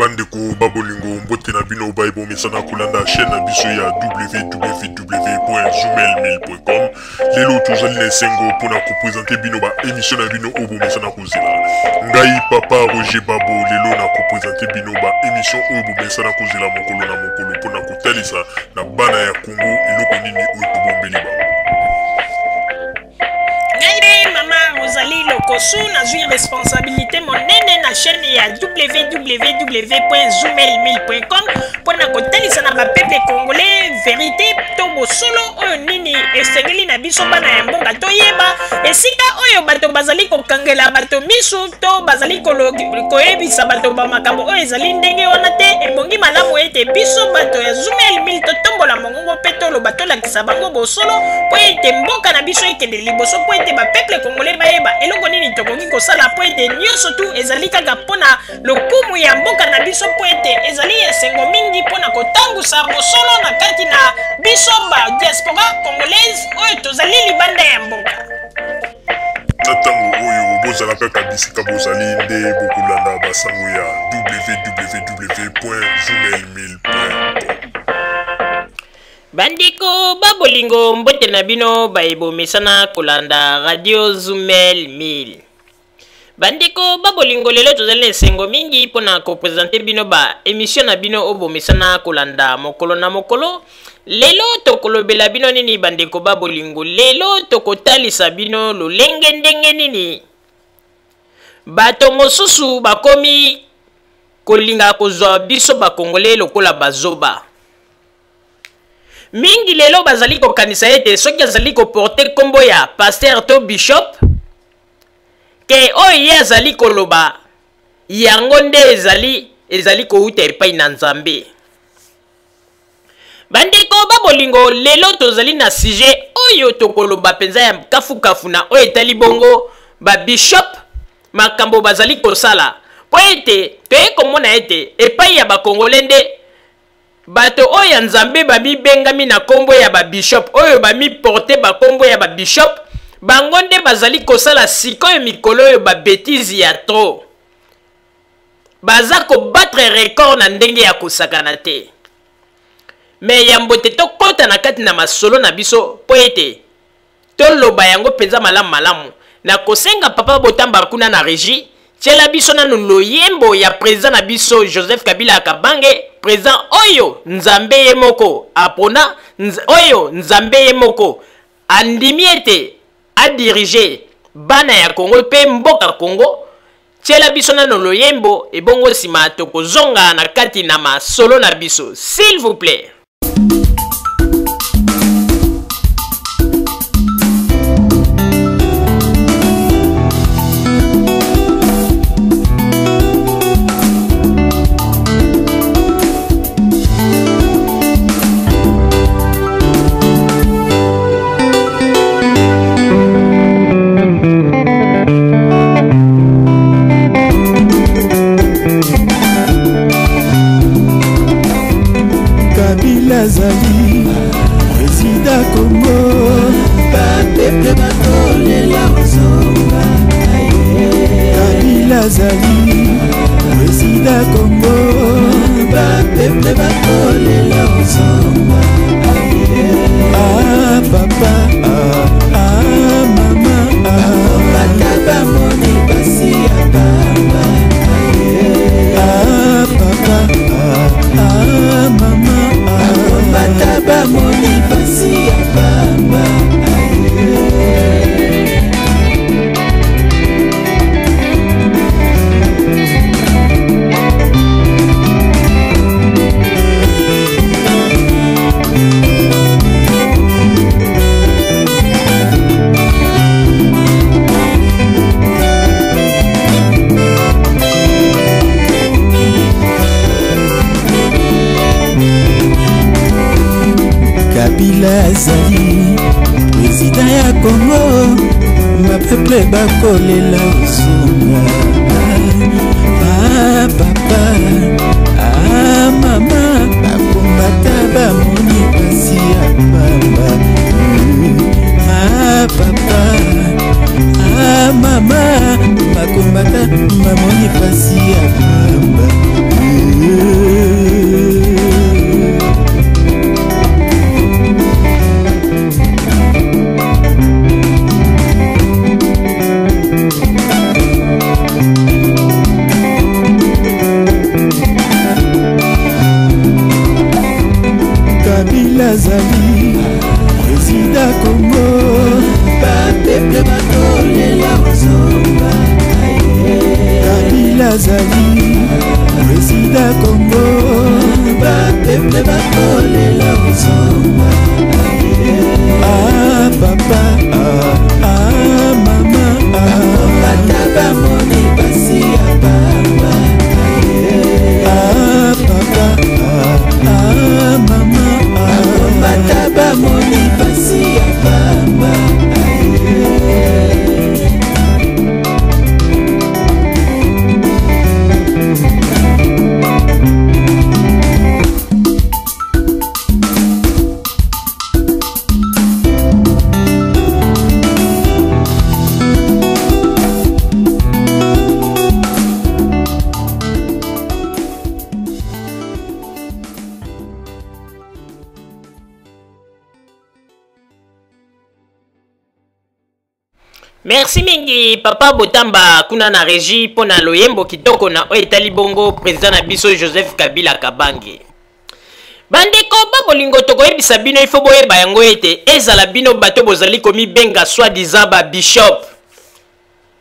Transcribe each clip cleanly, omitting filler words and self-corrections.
Bandeko babolingo mbote na bino baibo mesana kulanda chaîne na biso ya www.zumel1000.com. Lelo tozali na sengo pona ko présenter bino ba émission na bino obo mesana kozela. Ngai papa Roger Babo lelo na ko présenter bino ba émission obo mesana kozela mokolo na mokolo pona ko talisa na bana ya Congo eloko nini oyo tobombeli ba. Rosalie Lokosu na zui responsabilité monene na chaîne ya www.zumel1000.com pour na kotalisa na peuple congolais vérité to bosolo oyo nini esengeli na biso bana ya mboka toyeba esika oyo bato bazali kokangela bato misu to bazali koyebisa bato ba makambo oyo ezali ndenge wana te ebongi malamu ete biso bato ya Zumel 1000 totombola mongongo pe toloba tolakisa bango bosolo po ete mboka na biso ekende liboso po ete ba peuple congolais bayeba eloko nini tokoki kosala po ete nyonso tu ezali kaka mpona lokumu ya mboka na biso po ete ezali esengo mingi mpona kotangusa bosolo na kati na biso ba diaspora congolaise oyo tozali libanda ya mboka. Na tango oyo bozala kaka bisika bozali nde bokolanda basango ya www.zumel1000.com. Bandiko babolingo mbote na bino baibo mesana kolanda radio Zumel 1000. Bandiko babolingo lelo tozali esengo mingi pona ko présenter bino ba émission na bino obo mesana kolanda mokolo na mokolo. Lelo tokolobela bino nini bandiko babolingo, lelo tokotalisa bino lolenge ndenge nini bato mosusu bakomi kolinga kozwa biso bakongole lokola bazoba. Mingi lelo bazali kokanisa ete soki azali koporte kombo ya pasteur to bishop ke oyo ye azali koloba yango nde ezali kouta epai na Nzambe. Bandeko babolingo lelo tozali na sujet oyo tokoloba penza ya kafu na oyo etali bongo ba bishop makambo bazali kosala po ete toye komona ete epai ya bakongole nde bato oyo Nzambe babi bengami na kombo ya ba bishop oyo bami porte ba kombo ya ba bishop bango nde bazali kosala sikoyo mikolo oyo ba bêtise ya trop baza ko battre record na ndenge ya kosakana te. Me yambo te tokota na kati na masolo na biso po ete toloba yango penza malamu na kosenga papa Botamba kuna na régie tiela biso na loyembo ya président na biso Joseph Kabila Kabange, président oyo Nzambe ye moko apona oyo Nzambe ye moko andimi ete a diriger bana ya Congo pe mboka Congo. Tiela biso na loyembo ebongo sima tokozonga na kati na masolo na biso s'il vous plaît. Azali président Congo bapeple bakolela ozonga Kabila azali président Congo bapeple bakolela ozonga ah papa ah mama bataba moni basi ya baba ah papa ah mama bataba moni basi ya baba Kabila azali président ya Congo ma peuple bakolela ozonga ah papa ah mama bakombata bamoni pasi ya baba ah papa ah mama bakombata bamoni pasi ya baba azali président Congo bapeple bakolela ozonga Kabila azali président Congo bapeple bakolela ozonga ah papa ah mama bata bamoni basi ya papa ah papa ah mama bata bamoni basi ya papa Merci mingi papa Botamba kuna na régie pona loyembo kitoko na etali bongo président na biso Joseph Kabila Kabange. Bandeko babolingo toko yebisa bino ifo boyeba yango ete ezala bino bato bozali komi benga soi-disant ba bishop.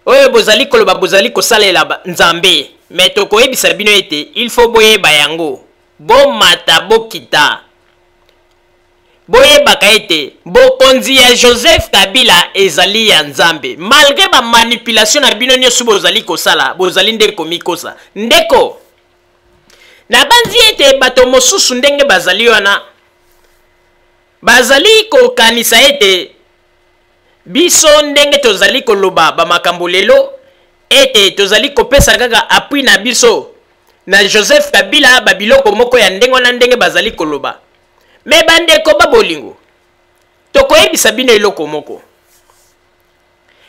Oyo bozali koloba bozali kosalela nzambe. Mais toko yebisa bino ete il faut boyeba yango. Bo mata bokita. Boyeba kaete bokonzi ya Joseph Kabila ezali ya nzambe malgré ba manipulation na bino nyoso bozali kosala bozali nde komikosa ndeko na banzi ete bato mosusu ndenge bazali wana bazali kokanisa ete biso ndenge tozali koloba ba makambo lelo ete tozali kopesa kaka appui na biso na Joseph Kabila babiloko moko ya ndenge na ndenge bazali koloba. Me bandeko babolingo tokoyebisa bino eloko moko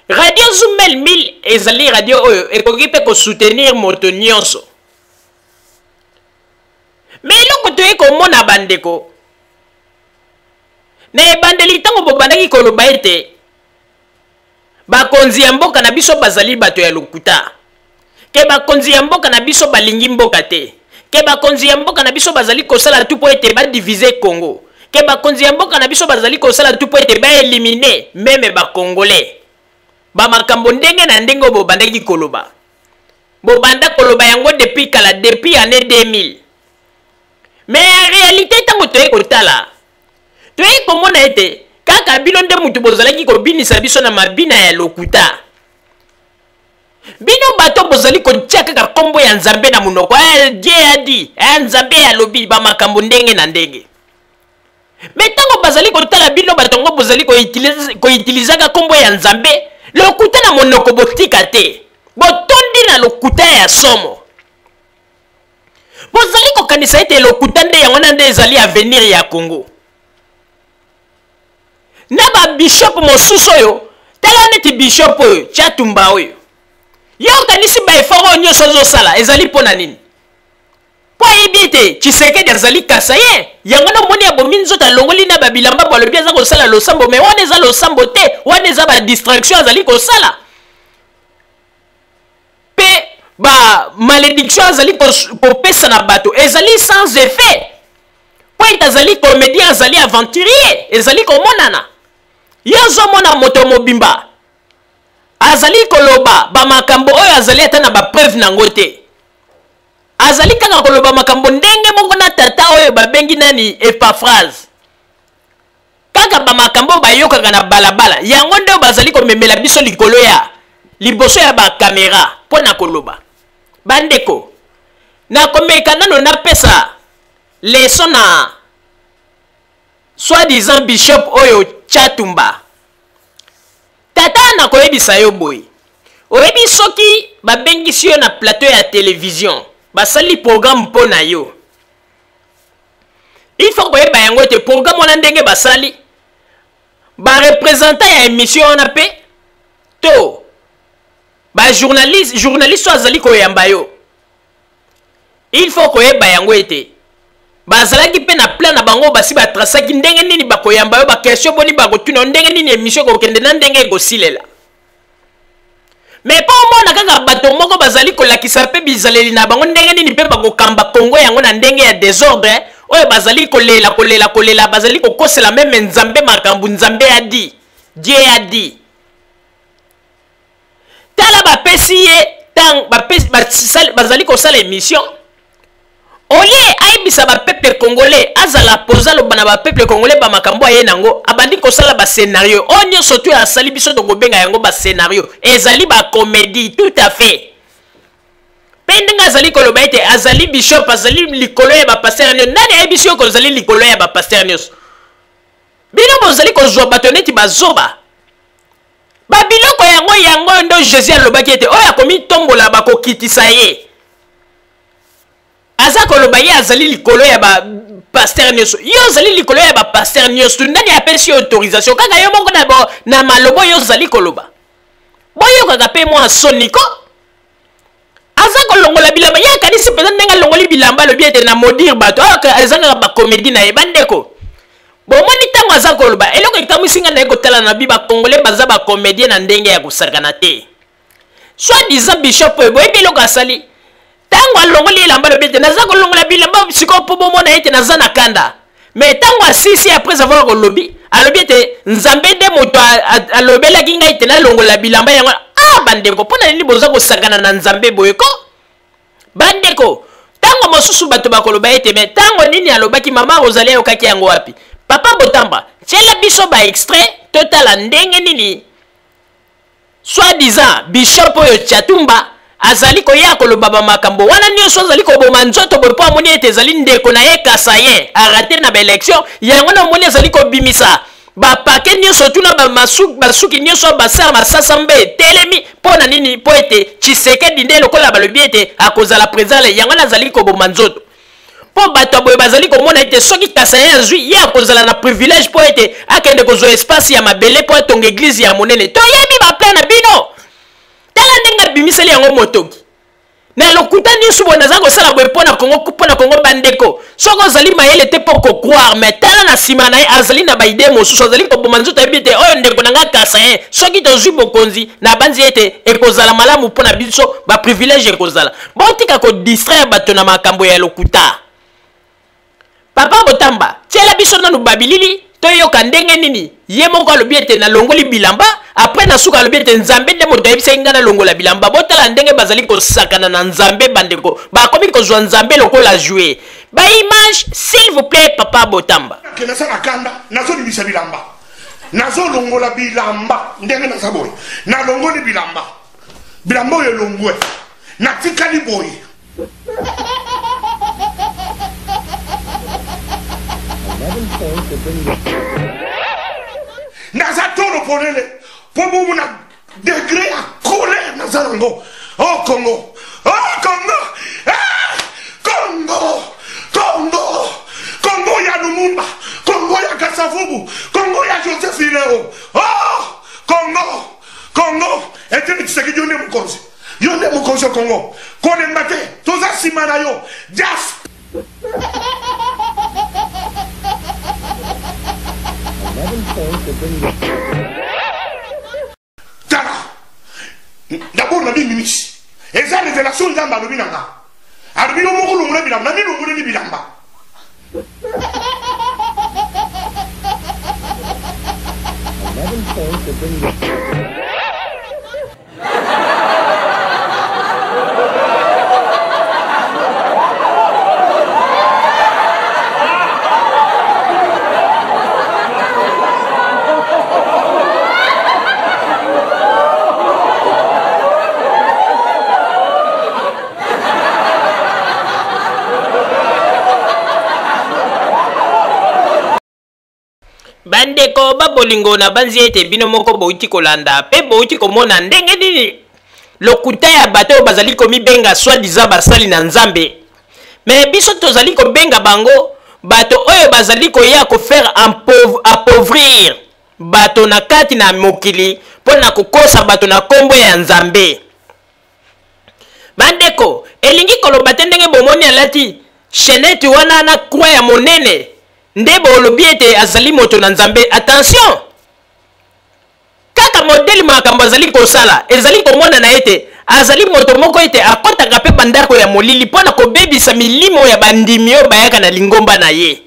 radio Zumel 1000 ezali radio oyo ekoki pe ko soutenir moto nyonso me eloko toye komona bandeko na ebandeli ntango bobandaki koloba ete bakonzi ya mboka na biso bazali bato ya lokuta ke bakonzi ya mboka na biso balingi mboka te ke bakonzi ya mboka na biso bazali kosala tout po ete ba diviser Congo ke bakonzi ya mboka na biso bazali kosala tout po ete ba éliminer même ba congolais ba makambo ndenge na ndenge bo bandaki koloba bo banda koloba yango depuis kala depuis année 2000 mais en réalité tango toye kotala toye komona ete kaka bino nde mutu bozalaki kobinisa biso na mabina ya lokuta bino bato bozali kotia kaka kombo ya nzambe na munoko Dieu a dit nzambe ya lobi ba makambo ndenge na ndenge mais tango bazali kotala bino bato ngo bozali koutiliser ka kombo ya nzambe lokuta na monoko botika te botondi na lokuta ya somo bozali kokanisa ete lokuta nde yango nde ezali avenir ya Congo na ba bishop mosusu oyo tala neti bishop oyo Chatumba oyo yo kanisi ba effort nyonso zosala ezali pona nini po ebite Tshisekedi azali kasaye yango na moni ya bominzo ta longoli na babilamba balobi aza kosala losambo mais wana eza losambo te wana eza ba distraction azali kosala pe ba malédiction azali kopesa na bato ezali sans effet po azali comédien azali aventurier ezali komonana yo zomona moto mobimba azali koloba ba makambo oyo azali ata na ba preuve nango te azali kaka koloba makambo ndenge moko na tata oyo babengi nani Epaphrase kaka ba makambo bayokaka na balabala yango nde bazali komemela biso likolo ya liboso ya ba kamera pona koloba bandeko na komeka nano na pesa leson na soi-disant bishop oyo Chatumba tata na koyebisa yo boy oyebi soki babengisi yo na plateau ya télévision basali programme pona yo il faut koyeba yango te programme wana ndenge basali ba représentant ya émission wana pe to ba journaliste azali koyamba yo il faut koyeba yango ete bazalaki pe na plan na bango basi batrasaki ndenge nini bakoyamba yo ba question boni bakotuna ndenge nini émission kokende na ndenge kosilela mais pas omona kaka bato moko bazali kolakisa pe bizaleli na bango ndenge nini pe bakokamba Congo yango na ndenge ya désordre oyo bazali kolela bazali kokosela meme nzambe makambo nzambe adi Dieu adi tala bapesi ye tang bazali kosala émission olie aibisa bapeuple congolais azala poza loba na bapeuple congolais bamakambo aye nango abandi kosala bascénario oyo nyonso to asali biso tokobenga yango bascénario ezali bacomédie tout à fait mpe ndenge azali koloba ete azali bishop azali likolo ya bapaster nyonso nani ayebi biso yoko ozali likolo ya bapaster nyonso bino bozali kozwa bato neti bazoba babiloko yango ndo jésus alobaki ete oyo akomi tombola bakokitisa ye aza koloba ye azali likolo ya bapaster nyonso yo ozali likolo ya bapaster nyonso nani apesi autorisation kaka yo moko na malobo yo ozali koloba boyokaka mpe mwa soniko aza kolongola bilamba ye akanisi mpenza ndenge alongoli bilamba alobi ete na modire bato ezangaka bacomédie na ye bandeko bomoni ntango aza koloba eloko ekamwisinga na ye kotala na bi bakongole baza bacomédien na ndenge ya kosakana te soit disant bishop oyo boyebi eloko asali ntango alongoli elamba alobi ete naza kolongola bilamba sikoyo mpo bomona ete naza na kanda mais ntango asisi après avoir kolobi alobi ete nzambe nde moto alobelaki ngai ete nalongola bilamba yango bandeko mpona nini boza kosakana na nzambe boyeko bandeko ntango mosusu bato bakoloba ete me ntango nini alobaki mama ozali ayokaki yango wapi papa Botamba tiela biso ba extrait totala ndenge nini soit disant bishop oyo Tchatumba azali koya koloba bamakambo wana nyonso azali koboma nzoto boye mpo amoni ete ezali ndeko na ye kasa ye arate na baélection yango na omoni azali kobimisa bapake nyonso tuna basuki nyonso basala masasa mbe telemi mpo na nini mpo ete Tshisekedi nde lokola balobi ete akozala président yango na azali koboma nzoto mpo bato boye bazali komona ete soki kasa ye azwi ye akozala na privilège mpo ete akende kozwa espace ya mabele mpo atonga église ya monene toyebi baplan na bino tala ndenge abimiseli yango motoki na lokuta nyonso boye naza kosala boye mpo na kongo bandeko soki ozali mayele te mpo kokroire mais tala na nsima na ye azali na baide mosusu azali koboma nzoto ayebi ete oyo ndeko na nga kasa ye soki tozwi bokonzi na banzi ete ekozala malamu mpo na biso baprivilège ekozala botika kodistraire bato na makambo ya lokuta papa Botamba tiela biso nanu babilili toyoka ndenge nini ye moko alobi ete nalongoli bilamba après nasuka alobi ete nzambe nde moto ayebisaki nga nalongola bilamba botala ndenge bazali kosakana na nzambe bandeko bakomi kozwa nzambe lokola jouer baimage s'il vous plaît papa Botamba nasala kanda nazolibisa bilamba nazolongola bilamba ndenge naza boye nalongoli bilamba oyo elongwe natikali boye naza tolo polele po bomu na degré ya colère naza nango oh Congo Congo ya Lumumba Congo ya Kasavubu Congo ya Joseph Ileo oh Congo ete Tshisekedi yonde mukonzi Congo kolemba te toza nsima na yo jas tala d'abord na bimimisi eza révélation nzambe alobi na nga alobi yo moko longole bilamba na milongoleli bilamba bandeko babolingo na banzi ete bino moko bouti kolanda pe bouti komona ndenge nini lokuta ya bato oyo bazali komibenga soi-disant basali na nzambe mais biso tozali kobenga bango bato oyo bazali koya kofaire appauvrir bato na kati na mokili mpo na kokosa bato na kombo ya nzambe bandeko elingi koloba te ndenge bomoni alati chenete wana na croix ya monene nde bolobi ete azali moto na nzambe attention kaka modeli makambo azali kosala ezali komona na ete azali moto moko ete akotaka pe bandako ya molili pona ko bebisa milimo ya bandimi oyo bayaka na lingomba na ye.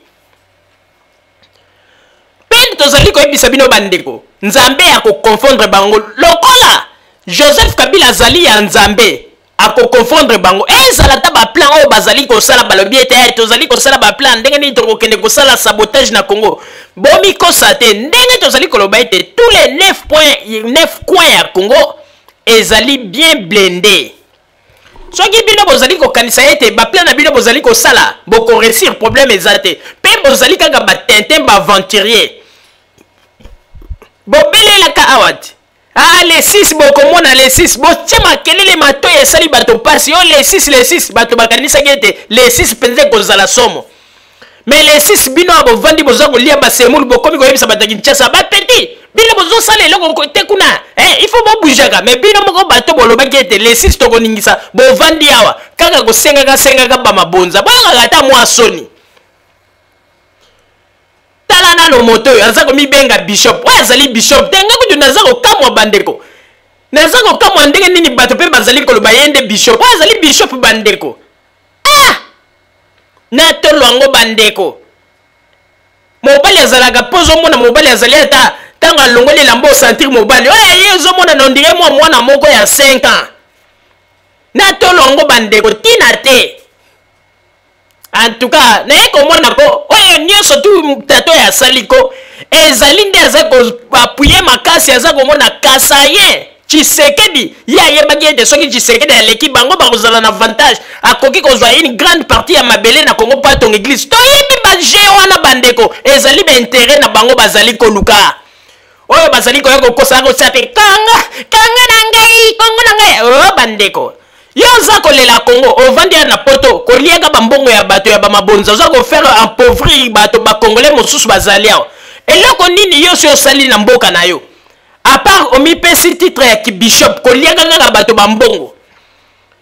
Pe tozali ko ebisa bino bandeko, Nzambe ako confondre bango lokola Joseph Kabila azali ya Nzambe ako confondre bango. Ezala ta ba plan oyo bazali ko sala balobi ete tozali ko sala ba plan ndenge ni to kende ko sala sabotage na Congo. Bomi ko sate ndenge tozali ko loba ete tous les 9 coins ya Congo ezali bien blindé. Soki bino bozali ko kanisa ete ba plan na bino bozali ko sala boko réussir problème ezate. Pe bozali kaka ba tintin ba aventurier. Bobelela ka awat. Ah les 6 bokomona les 6 bo tchema kelele mato ya sali bato pasi yo les 6 bato bakanisa gete les 6 penze ko zala somo. Mais les 6 bino abo vandi boza ko lia ba semul bokomi ko yebisa bataki tchasa ba petit. Bino bozo sala eloko ko te kuna. Il faut bo bujaka mais bino moko bato boloba gete les 6 to koningisa bo vandi awa kaka ko senga ka ba mabonza. Ba ngata mwa soni. Talana no moto aza ko mi benga bishop wa azali bishop tenga ko naza ko kamwa bandeko naza ko kamwa ndenge nini bato pe bazali ko loba yende bishop wa azali bishop bandeko na to longo bandeko mobali azalaka pozo mona mobali azali ata tanga longoli lambo sentir mobali oya yezo mona no ndire mwana moko ya 5 ans na to longo bandeko tina te. En tout cas, na eko mona ko oyo nyoso tu tato ya saliko ezali nde aza ko appuyer makasi aza ko mona kasaye Tshisekedi ya yebaki ete soki Tshisekedi aleki bango bakozala na avantage akoki kozwa une grande partie ya mabele na Congo pa ton église toyebi baje wana bandeko ezali ba intérêt na bango bazali koluka oyo bazali ko yako kosa ko sate kanga na ngai Congo na ngai oh bandeko yo za kolela Congo ovandi na poto koliaka bambongo ya bato ya bamabonza za ko faire appauvrir bato ba congolais mosusu bazali awo eloko nini yo si osali na mboka na yo à part omipesi titre ya bishop koliaka kaka bato bambongo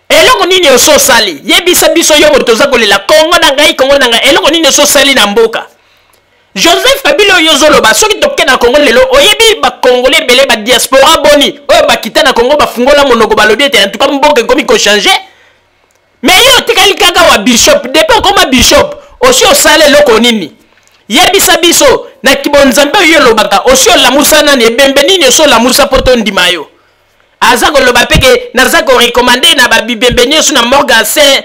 eloko nini yo so sali yebisa biso yo moto za kolela Congo na ngai eloko nini yo so sali na mboka Joseph Kabila yo zoloba soki toke na Congo lelo oyebi ba congolais belé ba diaspora boni oyo bakita na Congo bafungola monoko balobi ete en tout cas mboka komi ko changer mais yo tikali kaka wa bishop depuis koma bishop osi osale loko nini yebisa biso na kibonzambe yo lobaka osi olamusa nani ebembe nini osi olamusa poto ndima yo aza koloba peke naza ko recommander na ba bibembe nyoso na morgue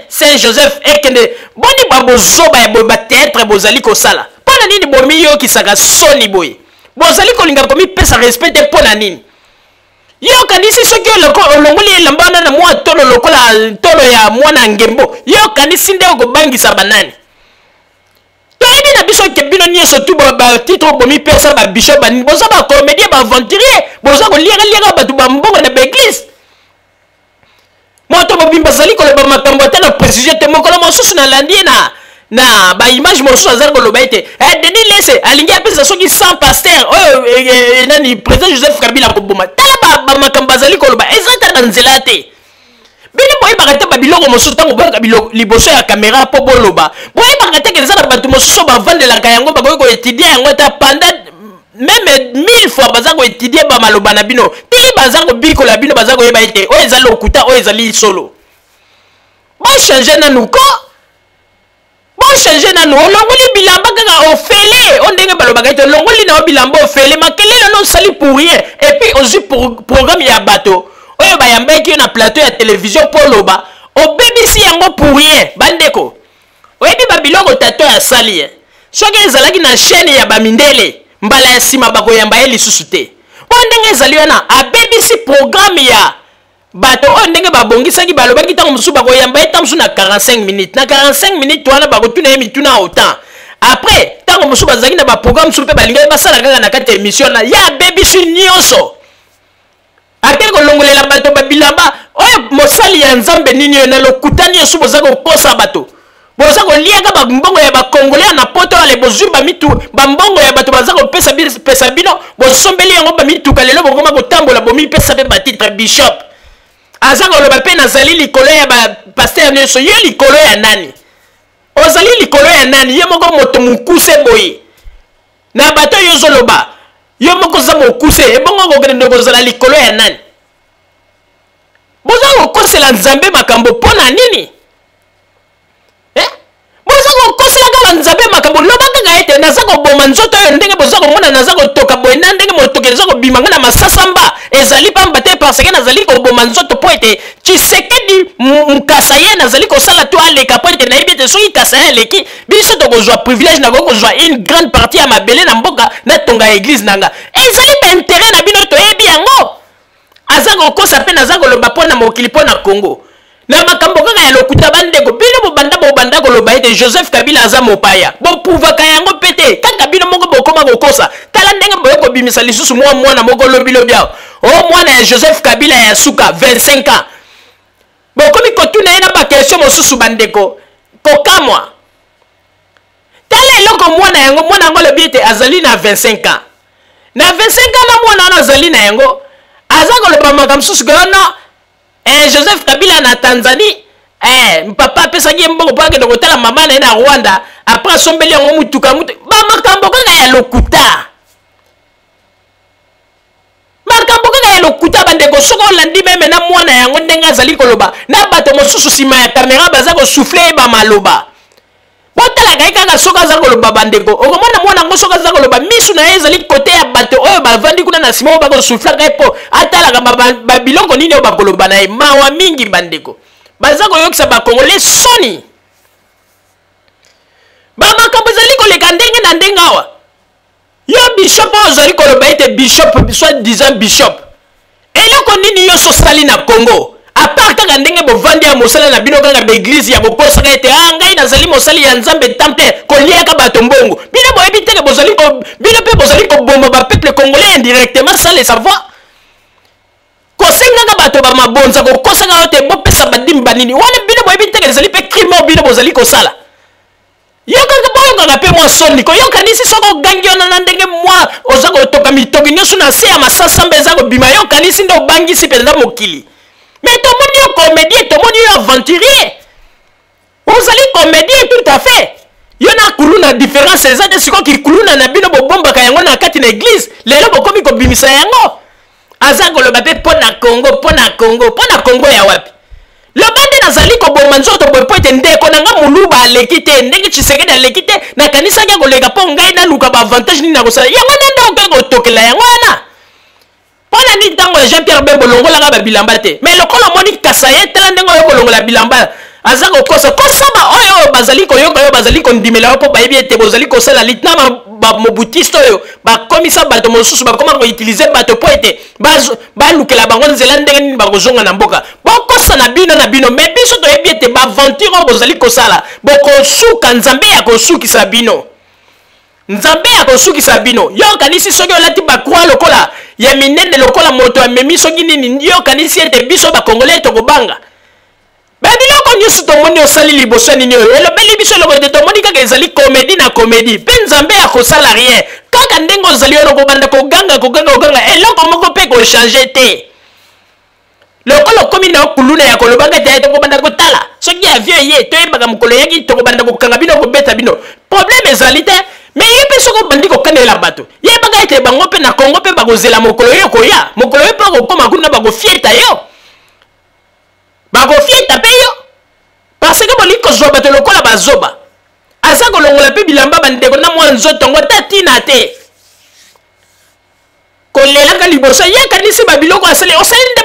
Saint Joseph ekende boni babozoba ya ba théâtre bozali ko sala pona nini bomi yo kisaka soni boy bozali kolinga komi pesa respect pona nini yo kanisi soki olongoli elambana na mwa tolo lokola tolo ya mwana ngembo yo kanisi nde okobangisa banani toyebi na biso ke bino nyonso tu ba titre bomi pesa ba bishop banini boza ba comédien ba aventurier boza koliaka bato bambongo na baeglise moto bobimba azali koloba makambo ata na précision te mokolo mosusu na landi na ba image mosusu azali koloba ete Denis Lese alingi apesa soki 100 pasteur oyo nani président Joseph Kabila koboma tala ba makambo azali koloba ezata na nzela te bino boyebaka te babiloko mosusu ntango boyaka liboso ya kamera mpo boloba boyebaka te keza na bato mosusu bavandelaka yango bakoki koetudie yango ata pendant même 1000 fois baza koetudie bamaloba na bino te baza kobikola bino baza koyeba ete oyo ezali lokuta oyo ezali solo bochange nanu ko bochange nanu olongoli bilamba kaka ofele o ndenge balobaka ete olongoli na bilamba ofele makelele no osali pour rien et puis ozwi programme ya bato oyo bayambaki yo na plateau ya télévision mpo loba obebisi yango pour rien bandeko oyebi babiloko tato ya sali soki ezalaki na chaîne ya bamindele mbala ya nsima bakoyamba ye lisusu te mpo ndenge ezali wana abebisi programme ya bato oyo ndenge babongisaki balobaki ntango mosusu bakoyamba ye ntango mosusu na 45 minutes na 45 minutes wana bakotuna ye mituna autant après ntango mosusu bazalaki na baprogramme mosusu mpe balingaki basala kaka na kati ya émission na ya abebisi nyonso ate kolongolela bato babilamba oyo mosali ya nzambe nini oyo na lokuta nyonso boza kokosa bato boza koliaka bambongo ya bakongolais na poto ale bozwi bamitu bambongo ya bato baza kopesa bino bosombeli yango bamituka lelo bokoma kotambola bomipesa mpe batitre bishop aza koloba mpe nazali likolo ya bapaster nyonso yo likolo ya nani ozali likolo ya nani ye moko moto mokuse boye na bato oyo ozoloba yo moko za mokuse ebongo kokende kozala likolo ya nani boza kokosela nzambe makambo pona nini? Boza kokosela kaka nzambe makambo loba kaka ete naza koboma nzoto oyo ndenge boza komona naza kotoka boye na ndenge motoke eza kobima nga na masasamba ezali pamba te parce que nazali koboma nzoto po ete Tshisekedi mukasa ye nazali kosala to aleka po ete nayebi ete soki kasa ye aleki biso tokozwa privilège na kokozwa une grande partie ya mabele na mboka na tonga église nanga ezali ba intérêt na bino toyebi yango aza kokosa mpe naza koloba mpo na mokili mpo na Congo na makambo kaka ya lokuta bandeko bino bobanda koloba ete Joseph Kabila aza mopaya bopuvaka yango pete kaka bino moko bokoma kokosa tala ndenge boye kobimisa lisusu mwana moko lobilobi awo o mwana ya Joseph Kabila ya suka 25 ans bokomi kotuna ye na bakestion mosusu bandeko kokamwa tala eloko mwana yango lobi ete azali na 25 ans na 25 ans na mwana wana azali na yango aza koloba makambo mosusu koyono Joseph Kabila na Tanzanie papa apesaki ye mbongo mpo akende kotala mama na ye na Rwanda apres asombeli yango mutuka bamakambo kaka ya lokuta makambo kaka ya lokuta bandeko soki olandi meme na mwana yango ndenge azali koloba na bato mosusu nsima ya kamera baza kosufle ye bamaloba botalaka ye kaka soki aza koloba bandeko okomona mwana yango soki aza koloba misu na ye ezali kote ya bato oyo bavandi kuna na nsima oyo bakosuflaka ye mpo atalaka babiloko nini oyo bakoloba na ye mawa mingi bandeko baza koyokisa bakongole soni bamakambo ezali koleka ndenge na ndenge awa yo bishop oyo ozali koloba ete bishop soit disant bishop eloko nini nyonso osali na Congo apart kaka ndenge bovandi ya mosala na bino kaka baeglise ya bokosaka ete ngai nazali mosali ya nzambe tamte koliaka bato mbongo bino boyebi teke bino mpe bozali kobomba bapeuple congolais indirectement sans le savoir kosengaka bato bamabonza kokosaka yo te bopesa badimi banini wana bino boyebi teke ezali mpe crime oyo bino bozali kosala yokaka boyokaka mpe mwa soni koyokanisi soko ogangi wana na ndenge mwa oza kotoka mitoki nyonso na se ya masasamba eza kobima yokanisi nde obangisi mpenza mokili mais tomoni yo comédien tomoni yo aventurier ozali comédien tout à fait yo na kuluna différence eza te sikoki kuluna na bino bobombaka yango na kati na église lelo bokomi kobimisa yango aza koloba mpe mpo na Congo ya wapi loba nde nazali koboma nzoto boye po ete ndeko na nga moluba aleki te ndenge Tshisekedi aleki te nakanisaki koleka mpo ngai naluka baavantage nini na kosala yango nde okoki kotokela yango wana mpona nini ntango ya Jean-Pierre Bemba olongolaka babilamba te mais lokola omoni kasa ye tala ndenge oyo kolongola bilamba aza kokosa kosaba oyo bazali koyoka oyo bazali kondimela yo mpo bayebi ete bozali kosala litna bamobutiste oyo bakomisa bato mosusu bakoma koutilize bato mpo ete balukela bango nzela ndenge nini bakozonga na mboka bokosa na bino me biso toyebi ete baaventure oyo bozali kosala bokosuka nzambe ya kosukisa bino yokanisi soki olati bakroa lokola ya minene lokola moto amemi soki nini yokanisi ete biso bakongole tokobanga babiloko nyonso tomoni osali liboso nini oyo elobeli biso eloko ete tomoni kaka ezali komedi na komedi mpe nzambe ya kosala rien kaka ndenge ozali oyo kobanda koganga eloko moko mpe kochange te lokola okomi na okuluna ya kolobanga te tokobanda kotala soki avion ye toyebaka mokolo yaki tokobanda kokanga bino kobeta bino problème ezali te mais ye mpe soki obandi kokanela bato yebaka ete bango mpe na Congo mpe bakozela mokolo yo koya mokolo yo mpe okokoma kuna bakofieta yo bakofieta mpe yo parce que bolingi kozwa bato lokola bazoba aza kolongola mpe bilamba bandeko na mwa nzoto ngo ta tina te kolelaka liboso yekanisi babiloko osali nde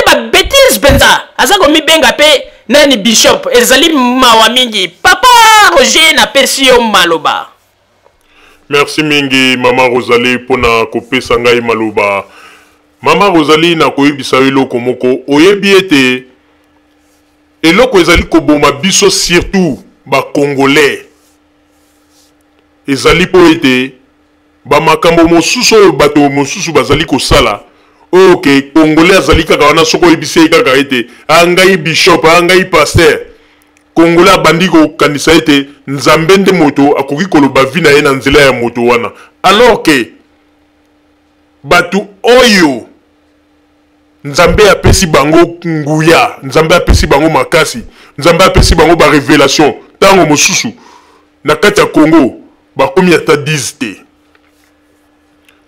babétise mpenza aza komibenga mpe nani bishop ezali mawa mingi papa Roger napesi yo maloba. Merci mingi mama Rosalie pona kopesa ngai maloba. Mama Rosalie na koyebisa eloko moko oyebi ete eloko ezali koboma biso surtout ba congolais ezali po ete ba makambo mosusu oyo bato mosusu bazali kosala oke congolais azali kaka wana soko oyebisa kaka ete angai bishop angai pasteur congolais abandi kokanisa ete nzambe nde moto akoki koloba vi na ye na nzela ya moto wana alors que batu oyo nzambe apesi bango nguya nzambe apesi bango makasi nzambe apesi bango ba révélation tango mosusu na kati ya Congo bakomi ata 10 te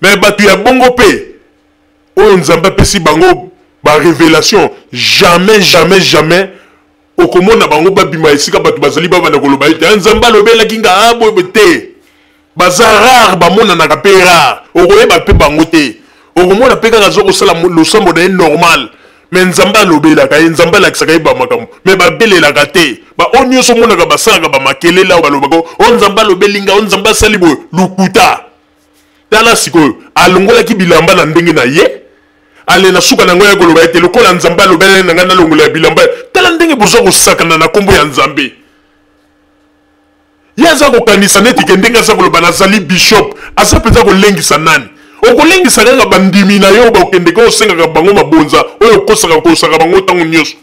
mais batu ya bongo pe oyo nzambe apesi bango ba révélation jamais jamais jamais okomona bango babima esika bato bazali babanda koloba ete nzambe alobelaki nga aboye te baza rare bamonanaka mpe rare okoyeba mpe bango te okomona mpe kaka aza kosala losambo na ye normal me nzambe alobelaka ye nzambe alakisaka ye bamakambo me babelelaka te baoyo nyonso omonaka basalaka bamakelela oyo balobaka o nzambe alobelinga o nzambe asali boye lukuta tala sikoyo alongolaki bilamba na ndenge na ye ale na suka na ngo ya koloba ete lokola nzambe alobeleli na ngai nalongola ya bilamba tala ndenge bozwa kosakana na nkombo ya nzambe ye aza kokanisa neti ke ndenge aza koloba nazali bishop aza mpenza kolengisa nani okolengisa kaka bandimi na yo bakendeka osengaka bango mabonza oyo okosaka bango ntango nyonso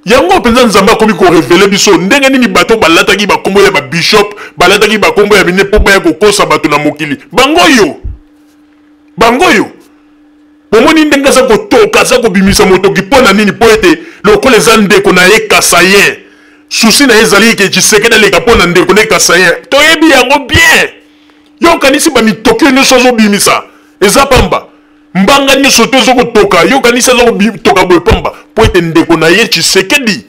yango mpenza nzambe akomi korevele biso ndenge nini bato balataki bakombo ya babishop balataki bakombo ya bine mpo baya kokosa bato na mokili bango yo bomoni ndenge aza kotoka aza kobimisa motoki mpo na nini mpo ete lokola eza ndeko na ye kasayen susi na ye ezali eke Tshisekedi aleka mpo na ndeko na ye kasayen toyebi yango bien yokanisi bamitoki nyonso azobimisa eza pamba mbanga nyonso to ezokotoka yokanisi azokotoka boye pamba mpo ete ndeko na ye Tshisekedi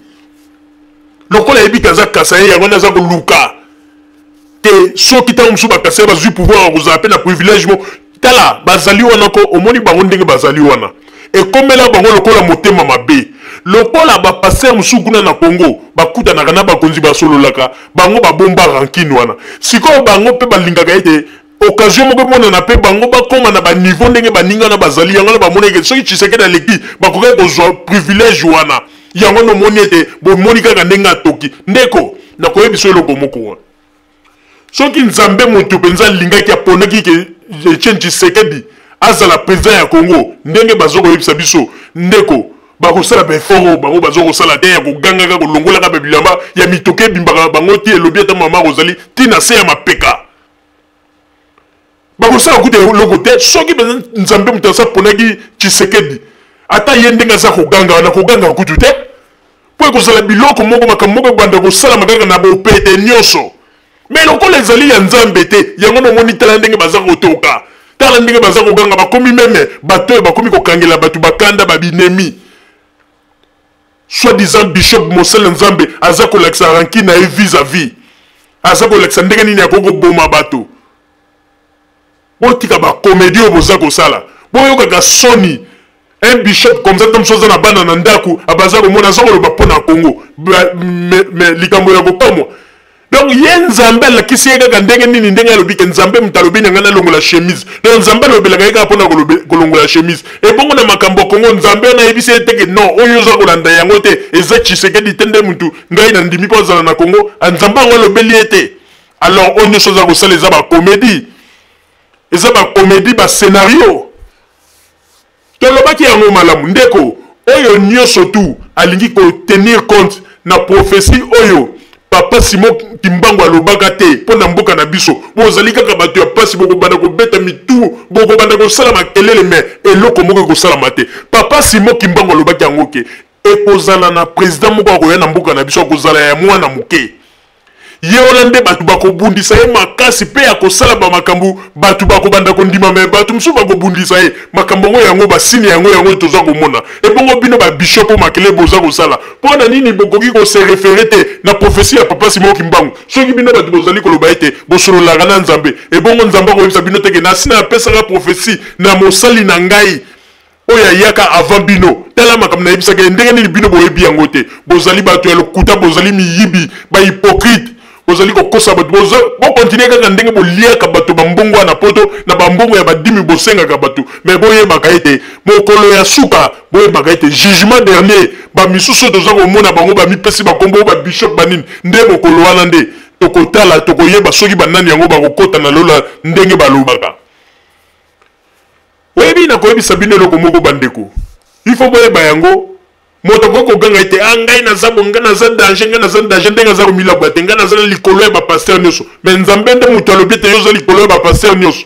lokola yebika aza kasayen yango nde aza koluka te soki ntango mosusu bakasayen bazwi pouvoir ya kozala mpe na privilège mo tala bazali wana ko omoni bango ndenge bazali wana ekomela bango lokola motema mabe lokola bapaster mosusu kuna na Congo bakutanaka na bakonzi basololaka bango babomba rankine wana sikoyo bango mpe balingaka ete occasion moko emonana mpe bango bakoma na baniveau ndenge baninga na bazali yango na bamoni ete soki Tshisekedi aleki bakokaki kozwa privilège wana yango nomoni ete bomoni kaka ndenge atoki ndeko nakoyebiso eloko moko wana soki nzambe moto mpenza alingaki aponaki ke Etienne Tshisekedi azala président ya Congo ndenge bazokoyebisa biso ndeko bakosala beforo bango bazokosala te ya kogangaka kolongolaka babilamba ya mitoke ebimbaka bango ti elobi ata mama kozali tina se ya mapeka bakosala kuta eloko te soki mpenza nzambe moto asa ponaki Tshisekedi ata ye ndenge aza koganga wana koganga kutu te po ekozala biloko moko makambo moko ebanda kosalama kaka na bopete nyonso me lokola ezali ya nzambe te yango nomoni tala ndenge baza kotoka tala ndenge baza koganga bakomi meme bato oyo bakomi kokangela bato bakanda babinemi soi-disant bishop mosala nzambe aza kolakisa ranki na ye vis-à-vis aza kolakisa ndenge nini akoki koboma bato botika bakomedi oyo boza kosala boyokaka soni un bishop comme ça mosusu aza na bana na ndako abaza komona aza koloba mpo na Congo me likambo ya kopamwa donc ye nzambe alakisi ye kaka ndenge nini ndenge alobi ke nzambe moto alobi na ngai nalongola chemise donc nzambe alobelaka ye kaka mpona kolongola chemise ebongo na makambo ya Kongo nzambe wana ayebisi ye teke non oyo oza kolanda yango te eza Tshisekedi te nde motu ngai na ndimi mpo azala na Kongo nzambe yango alobeli ye te alors oyo nyonso oza kosala eza bakomedi bascénario tolobaki yango malamu ndeko oyo nyonso tu alingi kotenir compte na prophétie oyo papa Simon Kimbangu alobaka te mpo na mboka na biso bozali kaka bato ya pasi bokobanda kobeta mitu bokobanda kosala makelele me eloko moko ekosalama te papa Simon Kimbangu alobaki yango ke ekozala na président moko akoya na mboka na biso akozala ya mwana moke ye wana nde bato bakobundisa ye makasi mpe ya kosala bamakambo bato bakobanda kondima me bato mosusu bakobundisa ye makambo yango basini yango toza komona ebongo bino babishop o makele boza kosala mpo na nini bokoki kose refere te na prophétie ya papa Simon Kimbangu soki bino bato bozali koloba ete bosololaka na nzambe ebongo nzambe akoyebisa bino teke nasina apesaka prophétie na mosali na ngai oyo ayaka avant bino tala makambo nayebisaka ndenge nini bino boyebi yango te bozali bato ya lokuta bozali miyibi bahypocrite bozali kokosa bato bokontinue kaka ndenge boliaka bato bambongo na poto na bambongo ya badimi bosengaka bato me boyebaka ete mokolo ya suka boyebaka ete jugement dernier bamisusu toza komona bango bamipesi bakombo babishop banini nde mokolo wana nde tokotala tokoyeba soki banani yango bakokota na lola ndenge balobaka oyebi nakoyebisa bino eloko moko bandeko ifo boyeba yango moto koko ganga ete ngai naza bonga naza danger ndenge aza komilabwa te ngai naza likolo ya bapaster nyonso me nzambe nde moto alobi ete yo oza likolo ya bapaster nyonso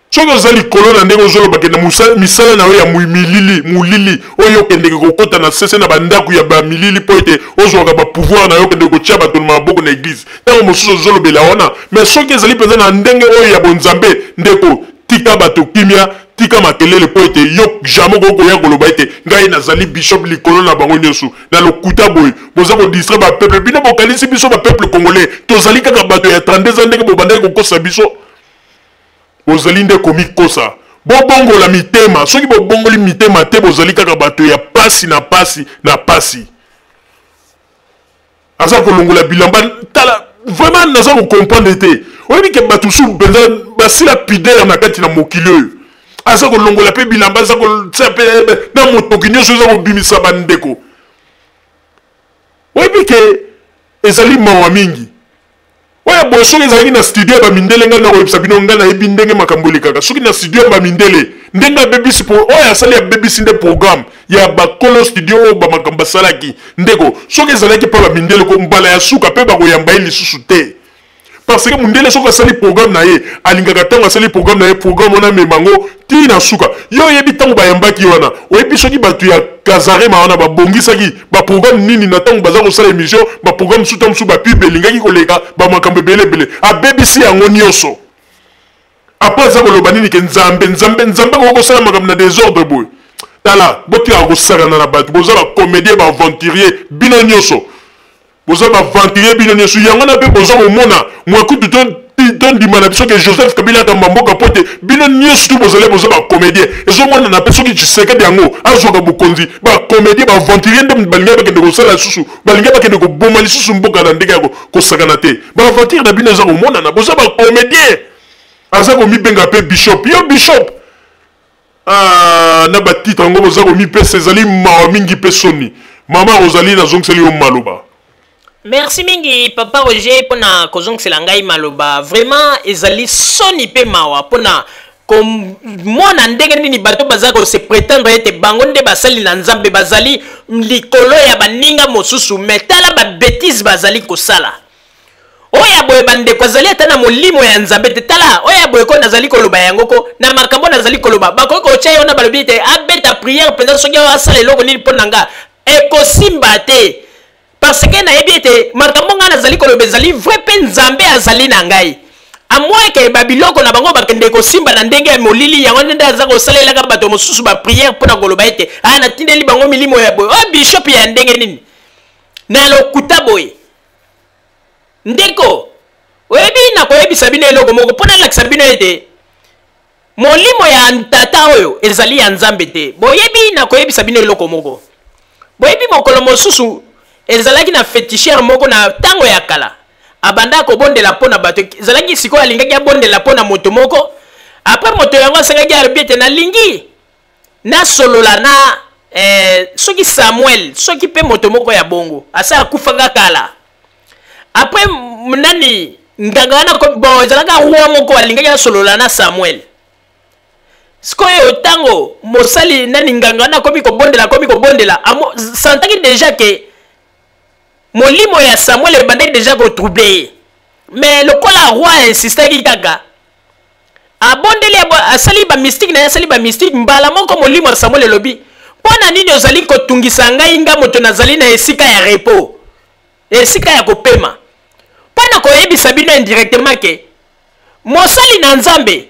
soki oza likolo na ndenge ozolobake na misala na yo ya molili oyo okendeke kokota na sese na bandako ya bamilili mpo ete ozwaka bapouvoir na yo okendeke kotia bato na maboko na eglize ntango mosusu ozolobela wana me soki ezali mpenza na ndenge oyo ya bonzambe ndeko tika bato kimia tika makelele po ete yo jamais kokoya koloba ete ngai nazali bishop likolo na bango nyonso na lokuta boye boza kodistre bapeuple bino bokanisi biso bapeuple congolais tozali kaka bato ya 32 ans ndenge bobandaki kokosa biso bozali nde komikosa bobongola mitema soki bobongoli mitema te bozali kaka bato ya pasi na pasi na pasi aza kolongola bilamba tala vraiment naza kocomprendre te oyebi ke bato su mpenza basila pidere na kati na mokili oyo aza kolongola mpe bilamba aza kotia mpe na motoki nyonso eza kobimisa bandeko oyebi ke ezali mawa mingi oya boye soki ezalaki na studio ya bamindele ngai nakoyebisa bino ngai nayebi ndenge makambo elekaka soki na studio ya bamindele ndenge abebisi oyo asali abebisi nde programme ya bakolo studio oyo bamakambo asalaki ndeko soki ezalaki mpa bamindele ko mbala ya suka mpe bakoyamba ye lisusu te parce que mundele soki asali programme na ye alingaka ntango asali programme na ye programme wana memango ti na suka yo oyebi ntango bayambaki wana oyebi soki bato ya kazarema wana babongisaki baprogramme nini na ntango baza kosala émission baprogramme mosusu ta mosusu bapibe elingaki koleka bamakambo ebelebele abebisi yango nyonso apres aza koloba nini ke nzambe kokosala makambo na désordre boye tala botika kosakana na bato boza bacomédien baaventurier bino nyonso boza baaventurier bino nyonso yango na mpe boza komona mwakutu tondima na biso ke Joseph Kabila atamba mboka po te bino nyonso tu bozali boza bacomédien ezomona na mpe soki Tshisekedi yango azwaka bokonzi bacomédien baaventurier nde balingaki bakende kosala lisusu balingaki bakende koboma lisusu mboka na ndenge ya kosakana te baaventure na bino eza komonana boza bacomédien aza komibenga mpe bishop yo bishop na batitre yango boza komipesa ezali mawa mingi mpe soni mama ozali nazongiseli yo maloba. Merci mingi papa Roger pona kozongisela ngai maloba vraiment ezali soni pe mawa pona komona ndenge nini bato baza ko se prétendre ete bango nde basali na nzambe bazali likolo ya baninga mosusu metala ba bêtise bazali kosala oya boye bandeko azali ata na molimo ya nzambe te tala oya boye ko nazali koloba yango ko na makambo nazali koloba bakoki kotia yo na balobi te abeta prière mpenza soki asala eloko nini mpo na nga ekosimba te parce que nayebi ete makambo nga nazali koloba ezali vrai mpe nzambe azali na ngai amoi ke babiloko na bango bakende kosimba na ndenge ya molili yango nde aza kosalelaka bato mosusu baprière mpo na koloba ete natindeli bango milimo ya boye oyo bishop ya ndenge nini na lokuta boye ndeko oyebi nakoyebisa bino eloko moko mpo nalakisa bino ete molimo ya ntata oyo ezali ya nzambe te boyebi nakoyebisa bino eloko moko boyebi mokolo mosusu ezalaki na féticheur moko na ntango ya kala abanda kobondela mpo na bato ezalaki sikoyo alingaki abondela mpo na moto moko apres moto yango asengaki alobi ete nalingi nasolola na soki Samuel soki mpe moto moko ya bongo asa akufanga kala apres nani nganga wana bon ezalaka roi moko alingaki asolola na Samuel sikoyo ntango mosali nani nganga wana akomi kobondela santaki déjà ke molimo ya Samuel ebandaki déjà kotroubler mais lokola roi insistaki kaka abondeli asali bamystike na ye asali bamystike mbala moko molimo ya Samuel elobi mpo na nini ozali kotungisa ngai nga moto nazali na esika ya repos esika ya kopema mpo na koyebisa bino indirectement ke mosali na nzambe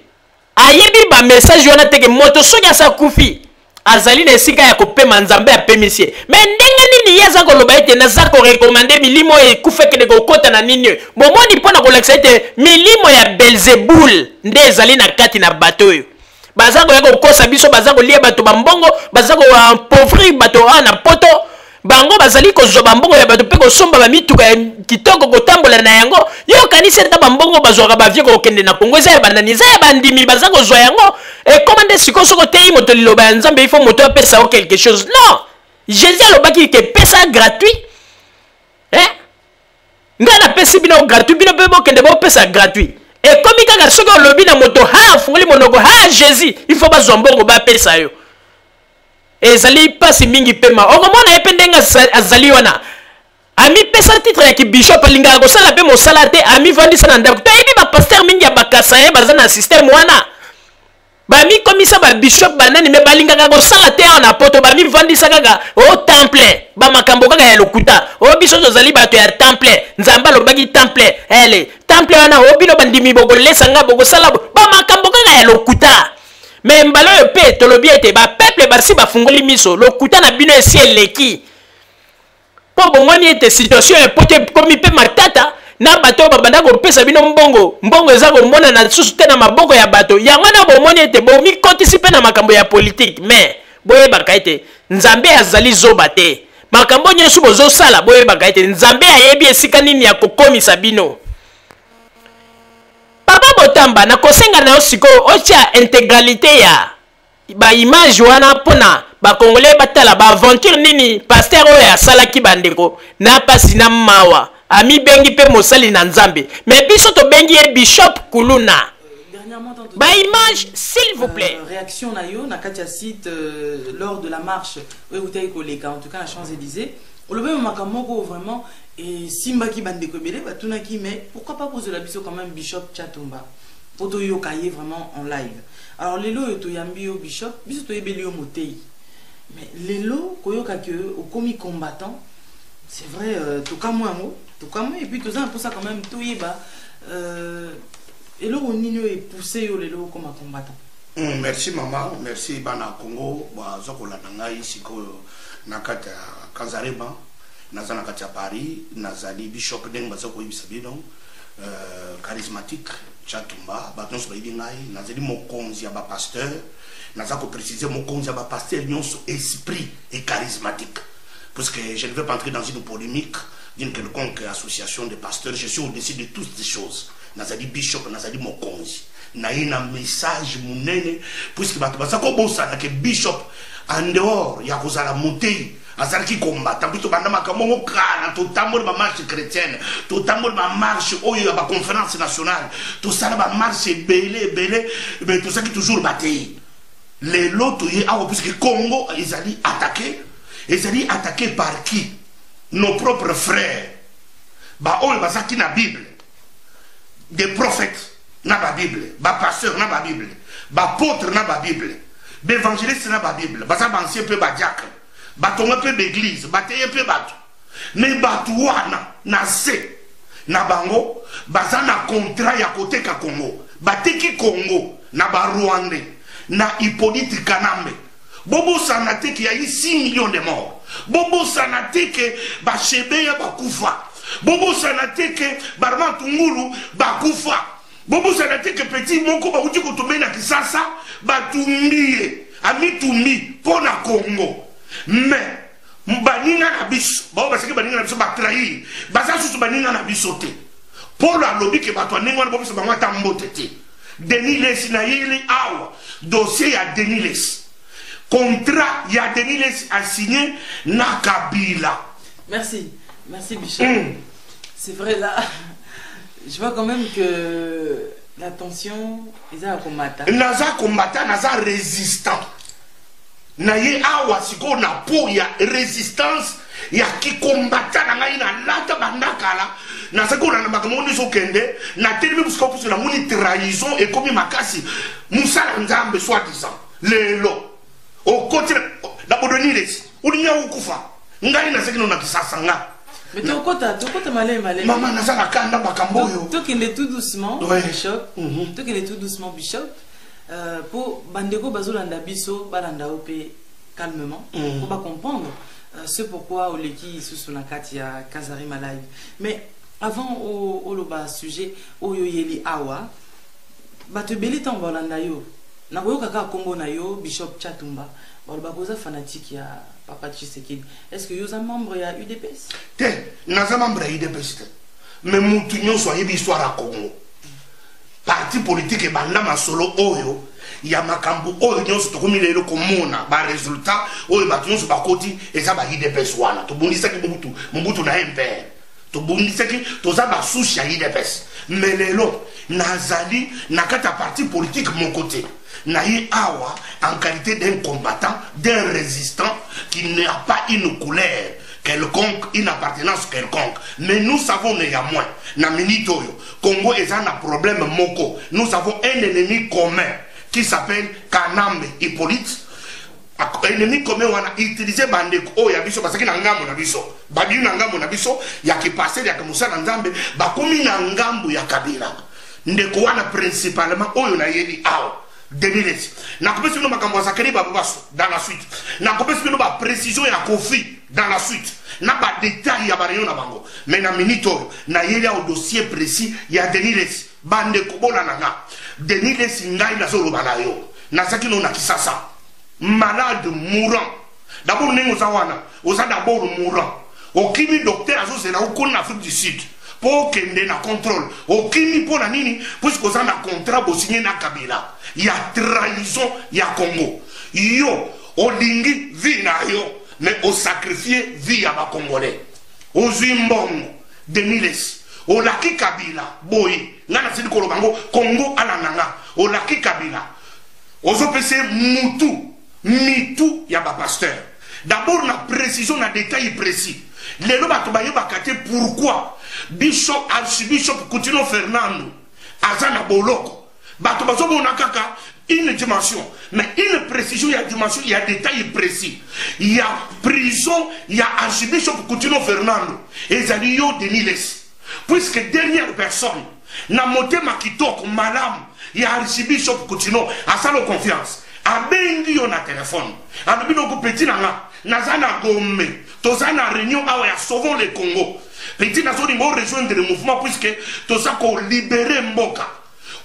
ayebi bamessage wana teke moto soki asa kufi azali na esika ya kopema nzambe apemisi ye me ndenge nini ye aza koloba ete naza korekomande milimo oyo ekufekende kokota na nini oyo bomoni mpo na kolakisa ete milimo ya Belzebul nde ezali na kati na bato oyo baza koya kokosa biso baza kolia bato bambongo baza koampauvrir bato na poto bango bazali kozwa bambongo ya bato mpe kosomba bamituka ya kitoko kotambola na yango yo kanisi ata bambongo bazwaka bavie kokende na Kongo eza ya banani eza ya bandimi baza kozwa yango ekoma nde sikoyo soko teyi moto liloba ya nzambe ifo moto apesa o quelque chose non Jésus alobaki ke pesa gratuit ngai napesi bino gratuit bino mpe bokende bopesa gratuit ekomi kaka soki olobi na moto afungoli monoko Jésus ifo bazwa mbongo bapesa yo ezali pasi mingi pema okomona ye mpe ndenge azali wana amipesa titre ya kibishop alingaka kosala mpe mosala te amivandisa na ndako toyebi bapaster mingi ya bakasa ye baza na systeme wana bami komisa ba bishop banani me balingaka kosala te na poto bami vandisa kaka o temple ba makambo kaka ya lokuta o biso tozali bato ya temple nzamba lobaki temple ele temple wana o bino bandimi bokolesa nga bokosala ba makambo kaka ya lokuta me mbalo yo pe tolobi ete ba peuple basi bafungoli miso lokuta na bino esi eleki po bomoni ete situation epote komi pe matata na bato babanda kopesa bino mbongo eza komona na susu te na maboko ya bato yango na bomoni ete bomi kotisi pe na makambo ya politique mais boyebaka ete nzambe azali zoba te makambo nyonso bozosala boyebaka ete nzambe ayebi esika nini ya kokomisa bino. Papa Botamba na kosenga na yo sikoyo otia intégralité ya baimage wana mpona bakongole batala baaventure nini paster oyo asalaki bandeko na pasi na mawa ami bengi pe mosali na nzambe mais biso to bengi e bishop kuluna ba image s'il vous plaît réaction na yo na katia site lors de la marche oui vous avez koleka en tout cas à Champs-Élysées on le même makamoko vraiment et simba ki bandeko belé batuna ki mais pourquoi pas poser la biso quand même bishop Chatumba poto yo kaye vraiment en live alors lelo to yambi yo bishop biso to yebeli yo motei mais lelo koyoka que au commis combattant c'est vrai tout comme moi et puis tout ça pour ça quand même tout yeba et là on est poussé au lelo comme combattant. Merci maman, merci bana Congo ba zokola ngai siko nakata Kanzarema nazana katia Paris nazali bishop deng bazoko yibisa bino charismatique Chatumba batonso bayibi ngai nazali mokonzi ya ba pasteur nazako préciser mokonzi ya ba pasteur nyonso esprit et charismatique parce que je ne veux pas entrer dans une polémique d'une quelconque association de pasteurs. Je suis au-dessus de toutes ces choses. Nazali bishop, nazali mokonzi. Naina message munene puisque batubasa ko bosa na ke bishop en dehors ya kozala motei azalaki combattant plutôt banda makambo kala to tambola ba marche chrétienne to tambola ba marche oyo ba conférence nationale to sala ba marche belé mais tout ça qui toujours batei les loto ye awo puisque Congo ezali attaqué par qui? Nos propres frères. Ba oyo bazaki na Bible. Des prophètes na ba Bible, ba pasteurs na ba Bible, ba apôtres na ba Bible, ba évangélistes na ba Bible, ba ancien peu ba diacre, ba tonga peu d'église, ba teye peu bato. Mais bato wana na se na bango baza na contrat ya côté ka Congo. Bateki Congo na ba Rwandais, na Hippolyte Kanambe. Bobo sanate qui a eu 6 millions de morts. Bobo sanate que Bachebeya Bakufa. Bobo sanate que Barman Tungulu Bakufa. Bobo sanate que Petit Moko Baouti Kotomé na Kisasa Batumbi. Ami Tumbi pour la Congo. Mais Baninga Nabiso. Bobo Baseke Baninga Nabiso Batrahi. Basa Sous Baninga Nabisote. Pour la lobby que Batouan Nengon Bobo Sabama Tambotete. Denis Les Naïli Awa. Dossier à Denis Les. Contrat, il y a Denis a signé Nakabila. Merci Bishop. C'est vrai là, je vois quand même que la tension est à combattre. Naza combattant, naza résistant. Naye awa siko na po ya résistance ya ki combattant na ngai na lata bandakala. Naza ko na makamoni so kende na telemi busko puso na moni trahison et comme makasi musala nzambe soit disant lelo au côté la bodoniles ulinya ukufa ngai na sekino na kisasa nga mais tokota malé maman na sala kanda bakamboyo tokende tout doucement bishop tokende tout doucement bishop pour bandeko bazolanda biso balanda opé calmement pour ba comprendre ce pourquoi oleki sous na kati ya Kanzarema live mais avant au loba sujet oyo yeli awa batebeli tan balanda yo na koyoka kaka kombo na yo bishop Chatumba balobakoza fanatique ya Papa Tshisekedi. Est-ce que vous êtes membre de UDPS? Te, naza membre de UDPS. Mais mutu nyonso ayebi histoire à Congo. Parti politique e banda masolo oyo ya makambu oyo nyonso tokomi lelo komona ba résultat oyo batu nyonso bakoti eza ba UDPS wana. Tobundisa ki Mobutu na MPR. Tobundisa ki toza ba souche ya UDPS. Mais lelo nazali nakata parti politique mon côté. Naïe Awa en qualité d'un combattant, d'un résistant qui n'a pas une couleur quelconque, une appartenance quelconque. Mais nous savons néanmoins, na minitoyo, Congo est un problème moko. Nous avons un ennemi commun. qui s'appelle Kanambe Hippolyte. Ennemi comme on a utilisé bandeko oh ya biso parce que na ngambo na biso babi na ngambo na biso ya ki passer ya Musa na Nzambe ba komi na ngambo ya Kabila ndeko wana principalement oyo na yeli awo Denilesi na kopesi no makambo zakari babaso dans la suite na kopesi no ba précision ya Kofi dans la suite na ba détail ya ba réunion na bango mais na minito na yeli au dossier précis ya Denilesi bandeko bola nanga Denilesi ngai na zolo banayo na saki no na kisasa malade mourant. D'abord, nous avons d'abord mourant. Aucun docteur a dit en Afrique du Sud. Pour qu'il y ait un contrôle. Aucun pour la nini, puisque vous avez un contrat pour signer na Kabila. Il y a trahison, il y a Congo. Yo, au lingi, vie na yo, mais au sacrifié, vie à ma Congolais. Au Zimbabwe, Deniles, au Laki Kabila, Boy, Nana Sidi Kolobango, Congo Alananga, au Laki Kabila. Aux OPC Moutou. Mitou yaba pasteur. D'abord na précision na détail précis. Les lois batobaye bakate pourquoi Bishop Archbishop Coutinho Fernando Azana Boloko. Batobazo bonakaka une dimension, mais une précision, il y a dimension, il y a détail précis. Il y a prison, il y a Archbishop Coutinho Fernando et Zalio Deniles. Puisque dernière personne na moté makitoko malam, il y a Archbishop Coutinho à sa confiance. Abengi yo na téléphone. Alubino ko petit nanga. Nazana gome. Tozana réunion awa ya sauvons le Congo. Petit na zoni mo rejoindre le mouvement puisque toza ko libérer mboka.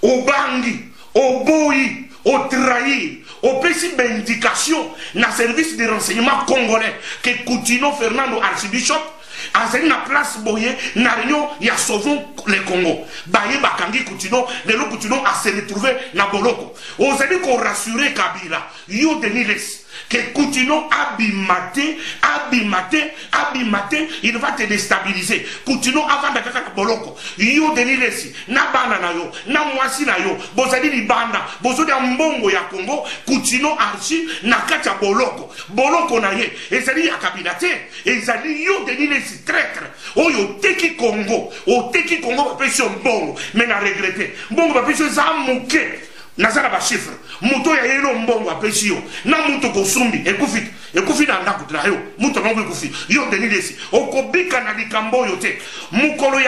Au bangi, au boyi, au trahir, au petit indication na service de renseignement congolais que Coutinho Fernando Archbishop a na place boye na réunion ya sauvons le Congo. Baye bakangi Coutinho, le lo Coutinho a se retrouvé na Boloko. On s'est dit qu'on rassurait Kabila. Yo Deniles que Coutinho abimate, il va te déstabiliser. Coutinho avant de faire Boloko. Yo Deniles na bana na yo, na mwasi na yo. Bozali li banda, bozali mbongo ya Congo. Coutinho archi na kacha Boloko. Boloko na ye. Ezali ya Kabila te. Ezali yo Deniles traître. Oyo teki Congo. O teki Congo va pêcher mbongo. Mais na regretter. Mbongo va pêcher za mouke. Nazara ba chiffre muto ya yelo mbongo apesi yo na muto ko sumbi ekufi na ndako tra yo muto ngo ekufi yo Denilesi okobika na likambo yo te mukolo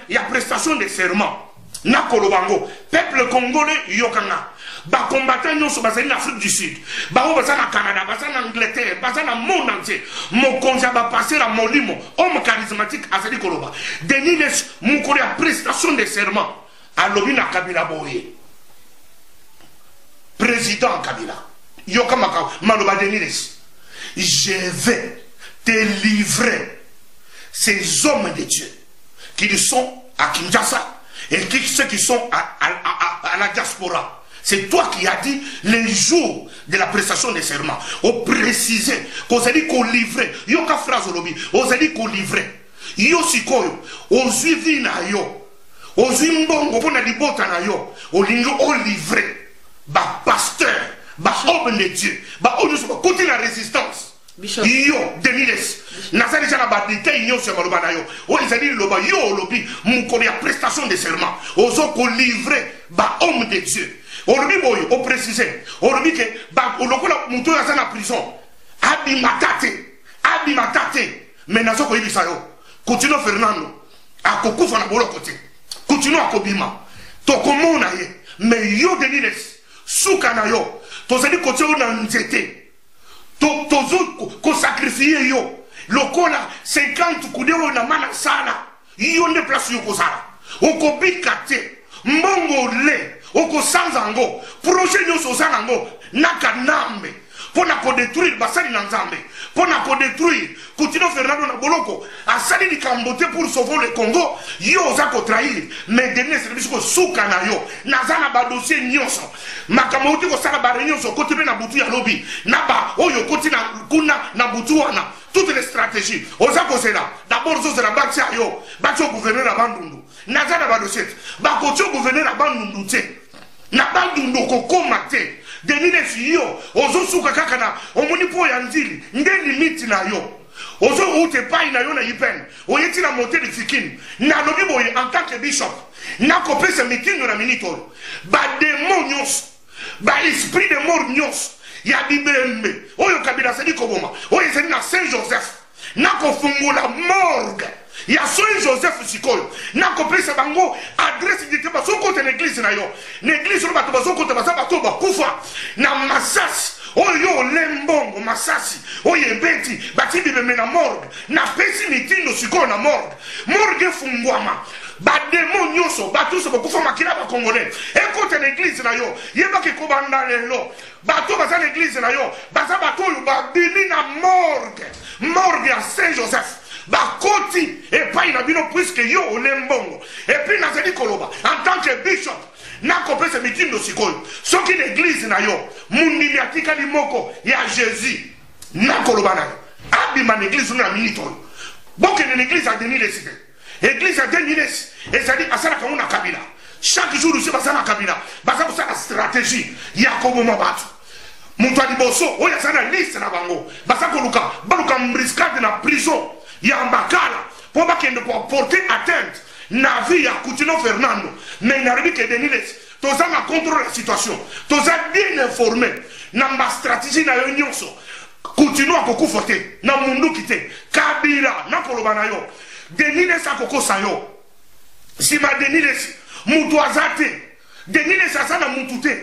ya prestation de serment na kolobango peuple congolais yokanga ba combattant nyonso bazali na Afrique du Sud ba o bazana Canada bazana Angleterre bazana monde entier mo konja ba passer la molimo homme charismatique azali koloba Denilesi mukolo ya prestation de serment alobi na Kabila boye président Kabila, Yokamaka, Maloba Deniles, je vais te livrer ces hommes de Dieu qui sont à Kinshasa et ceux qui sont à la diaspora. C'est toi qui as dit les jours de la prestation des serments. On précisait qu'on s'est dit qu'on livrait. Yoka phrase au lobby, on s'est dit qu'on livrait. Yo sikoyo, on suivi na yo, on suivi mbongo, on a dit bota na yo, on livrait. Ba pasteur, ba homme de Dieu, ba on nous côté la résistance. Yo Deniles, nazali jana ba détail yo sur maloba na yo. O ezali loba yo lobi mon ya prestation de serment. Ozo ko livrer ba homme de Dieu. On lui boy, on préciser. On lui que ba lokola muto ya na prison. Abimatate. Mais nazo ko yibisa yo. Coutinho Fernando akokufa na bolo côté. Coutinho akobima. To komona ye. Mais yo Deniles Soukana yo, tozali kote yo na nzete, tozo ko sacrifier yo, lokola 50 kudeo na mana sala, yo ne place yo ko sala, oko bikate, mbongo le, oko sanzango, projet yo so sanango, naka nambe, pona ko détruire basali na Nzambe, pona ko détruire, Coutinho Fernando na Boloko, asali di kambote pour sauver le Congo, yo za ko trahir, mais dernier service ko soukana yo, nazana ba dossier nyonso, makamauti ko sala ba nyonso, kote be na butu ya lobby, naba, oyo kote na kuna na butu wana, toutes les stratégies, oza ko sela, d'abord zo sela baktia yo, bakio gouverneur na bandundu, nazana ba dossier, bakotio gouverneur na bandundu te, na bandundu ko komate, Deniles yo, ozo suka kaka na, omoni po ya nzili, nde limiti na yo, ozo ute pai na yo na yipen, oyeti na moté de fikin, na lobi boye en tant que bishop, na kopese mitingo na minitor, ba demonios, ba esprit de mort nyonso ya bibembe oyo kabila sedi koboma oyo sedi na Saint Joseph na kofungula morgue ya Saint Joseph sikoyo na kopesa bango adresse de teba soko te l'église na yo l'église no bato bazoko te bato bakufa na Masasi oyo lembongo Masasi oyo ebeti bati bibembe na morgue na pesi mitindo sikoyo na morgue fungwama bademo nyonso bato so bakufa makila ba congolais écoute l'église na yo yeba ke kobanda lelo bato baza l'église na yo baza bato yo babini na morgue ya Saint Joseph bakoti epai na bino puisque yo olembongo et puis nazali koloba en tant que bishop nakopesa mitindo sikoyo soki l'église na yo mundimi atikali moko ya Jésus nakoloba na abima l'église na minute oyo bokende l'église a Denis Lesite église a Denis Lesite ezali asalaka ngo na kabila chaque jour aussi baza na kabila baza kosala stratégie ya koboma bato moto aliboso oyo aza na liste na bango baza koluka baluka mbriscade na prison ya Mbakala pour bakende pour porter atteinte na vie ya Coutinho Fernando mais n'arrive que Denis Lesite toza na contrôle la situation toza bien informé na ma stratégie na yo nyonso Coutinho akokufa te na munduki te kabila na koloba na yo Denis Lesite akokosa yo sima Denis Lesite mutu aza te Denis Lesite aza na mutu te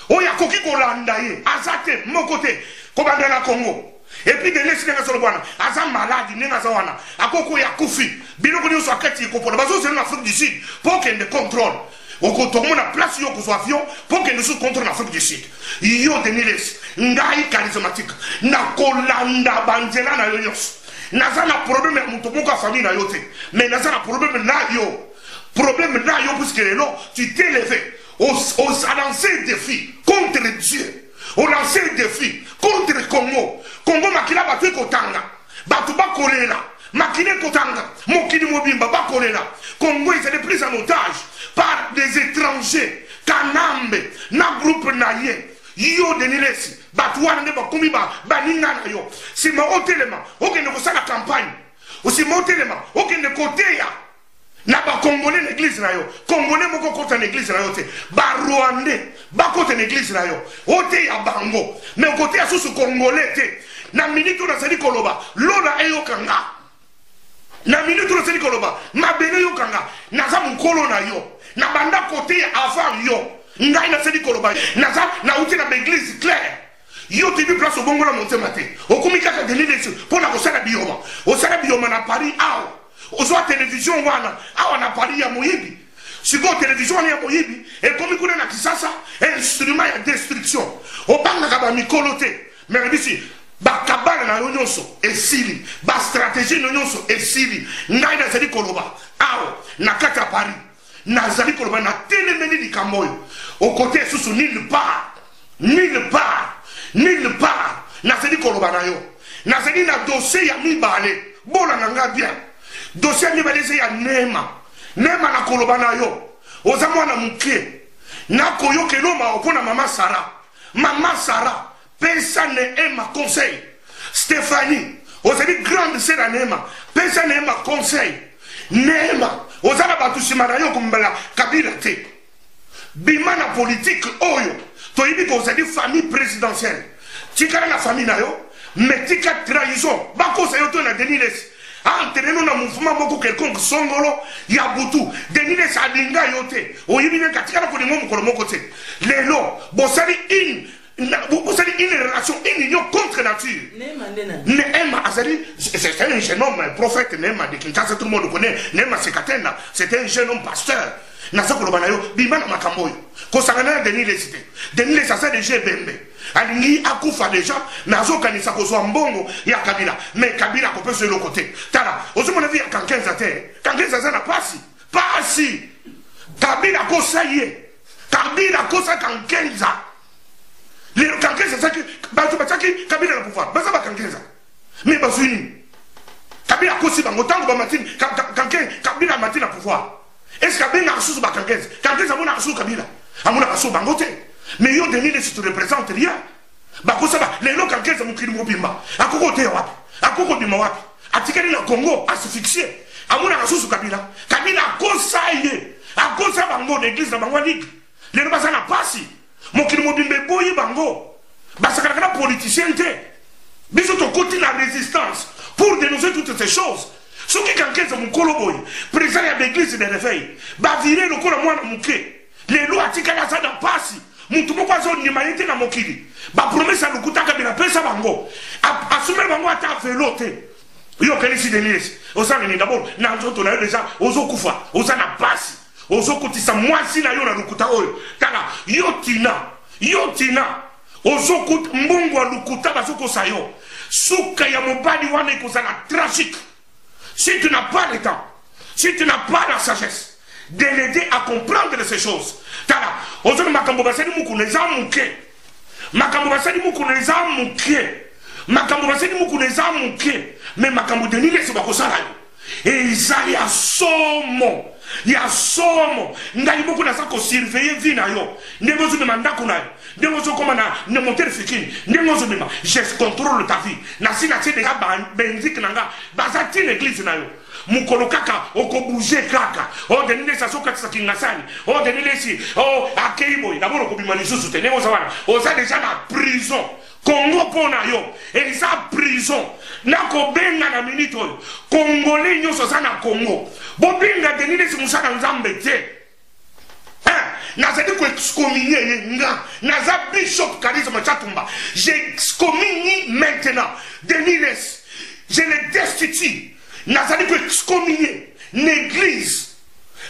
oyo akoki kolanda ye aza te moko te kobanda na Congo et puis Denis Lesite nga solo bwana aza malade nenga za wana akoko ya kufi biloko nyonso akati ekopona bazo zela na Afrique du Sud pour qu'il ne contrôle okotomo na place yo ko avion pour qu'il ne sous contrôle na Afrique du Sud yo Denis Lesite ngai charismatique na kolanda banzela na yo nyonso naza na problème ya mutu moko famille na yo te mais naza na problème na yo puisque lelo tu t'es levé au lancer défi contre Dieu au lancer défi contre Congo makila batu kotanga batu bakolela makine kotanga mokili mobimba bakolela Congo est pris en otage par des étrangers Kanambe na groupe naye yo Denis Lesite batu wana nde bakomi baninga na yo sima otelema okende kosala campagne osima otelema okende koteya na ba congolais l'église na yo congolais moko kota l'église na yo te ba rwandais ba kota l'église na yo ote ya bango mais côté ya susu congolais te na minute na sali koloba lona eyokanga na minute na sali koloba mabele yokanga naza mukolo na yo na banda côté avant yo ngai na sali koloba naza na uti na l'église claire yo te bi place bongo la montema te okumika ka Denis Lesite pona kosala bioma na Paris awo ozwa télévision wana awa na Paris ya moyibi siko télévision ya moyibi ekomi kuna na Kisasa instrument ya destruction obanga ba mikolo te mais bisi ba kabala na yo nyonso esili ba stratégie no nyonso esili ngai na zali koloba awa na kata Paris na zali koloba na telemeni likamoyo au côté susu nulle part na zali koloba na yo na zali na dossier ya mibale bola na nga bien dossier ni balese ya Nema na koloba na yo oza mwana muke na koyokelo ma opona mama Sara pesa ne ema conseil Stéphanie ozali grande sœur à Nema pesa ne ema conseil Nema ozala batu simana yo kumbala kabila te bima na politique oyo toyibi ko ozali famille présidentielle tikala na famille na yo mais tika trahison bakosa yo to na Denis Lesite entraînons na mouvement moko quelconque songolo ya butu Denis Lesite alinga yote oyibine katika na kolingo mukolo moko te lelo bosali une relation une union contre nature Nema azali c'est un jeune homme prophète Nema de Kinshasa tout le monde connaît Nema Sekatenda c'était un jeune homme pasteur nasa koloba na yo bima na makambo yo kosangana na Denis Lesite asa déjà bembe alingi akufa déjà nazo kanisa kozwa mbongo ya Kabila mais Kabila ko pese le côté tala ozomona vi ya Kankenza na pasi Kabila kosa Kankenza le Kankenza saki bato bataki Kabila na pouvoir baza ba Kankenza mais bazuni Kabila kosi bango tango ba matini Kabila matini na pouvoir est-ce que Kabila a sous ba Kankenza mona sous Kabila amona sous bango te mais yo Denis Lesite tu représente rien bakosa ba lelo Kankenza mukili mobimba akoko te wapi akoko bima wapi atikali na Congo asphyxié amona sous Kabila akosa bango l'église na bango ligue lelo basa na pasi mokili mobimbe boyi bango basakana politicien te biso to côté la résistance pour dénoncer toutes ces choses soki kankeza mukolo boyi président ya l'église de réveil ba virer lokola mwana muke lelo atikala za na pasi mutu moko azonyima yete na mokili ba promesa lukutaka bila pesa bango asume bango ata velo te yo kanisi denise osanga ni d'abord na nzoto na yo déjà ozokufa ozana pasi ozokutisa mwasi na yo na lukuta oyo tala yo tina ozokuta mbungu wa lukuta bazokosa yo suka ya mobali wana ikozala tragique si tu n'as pas le temps si tu n'as pas la sagesse de l'aider à comprendre ces choses tala ozona makambo basali mukuna eza muke makambo basali mukuna eza muke makambo basali mukuna eza muke mais makambo denile se bakosala yo eza ya somo ngai moko na sako surveiller vie na yo ndenge ozobema ndako na yo ndenge ozokoma na montere fikini ndenge ozobema je contrôle ta vie na sina tie déjà benziki na nga baza ti l'église na yo mukolo kaka okobouge kaka denile sasokatisa kingasani denile si akeiboy d'abord okobima lisusu te ndenge oza wana oza déjà na prison Congo pona yo eza prison nakobenga na minute oyo congolais nyonso za na Congo bobenga denile si musana nzambe te nazali ko-excommunier ye nga naza bishop Charisme Chatumba j'excommunie maintenant Deniles je le destitue nazali ko-excommunier l'église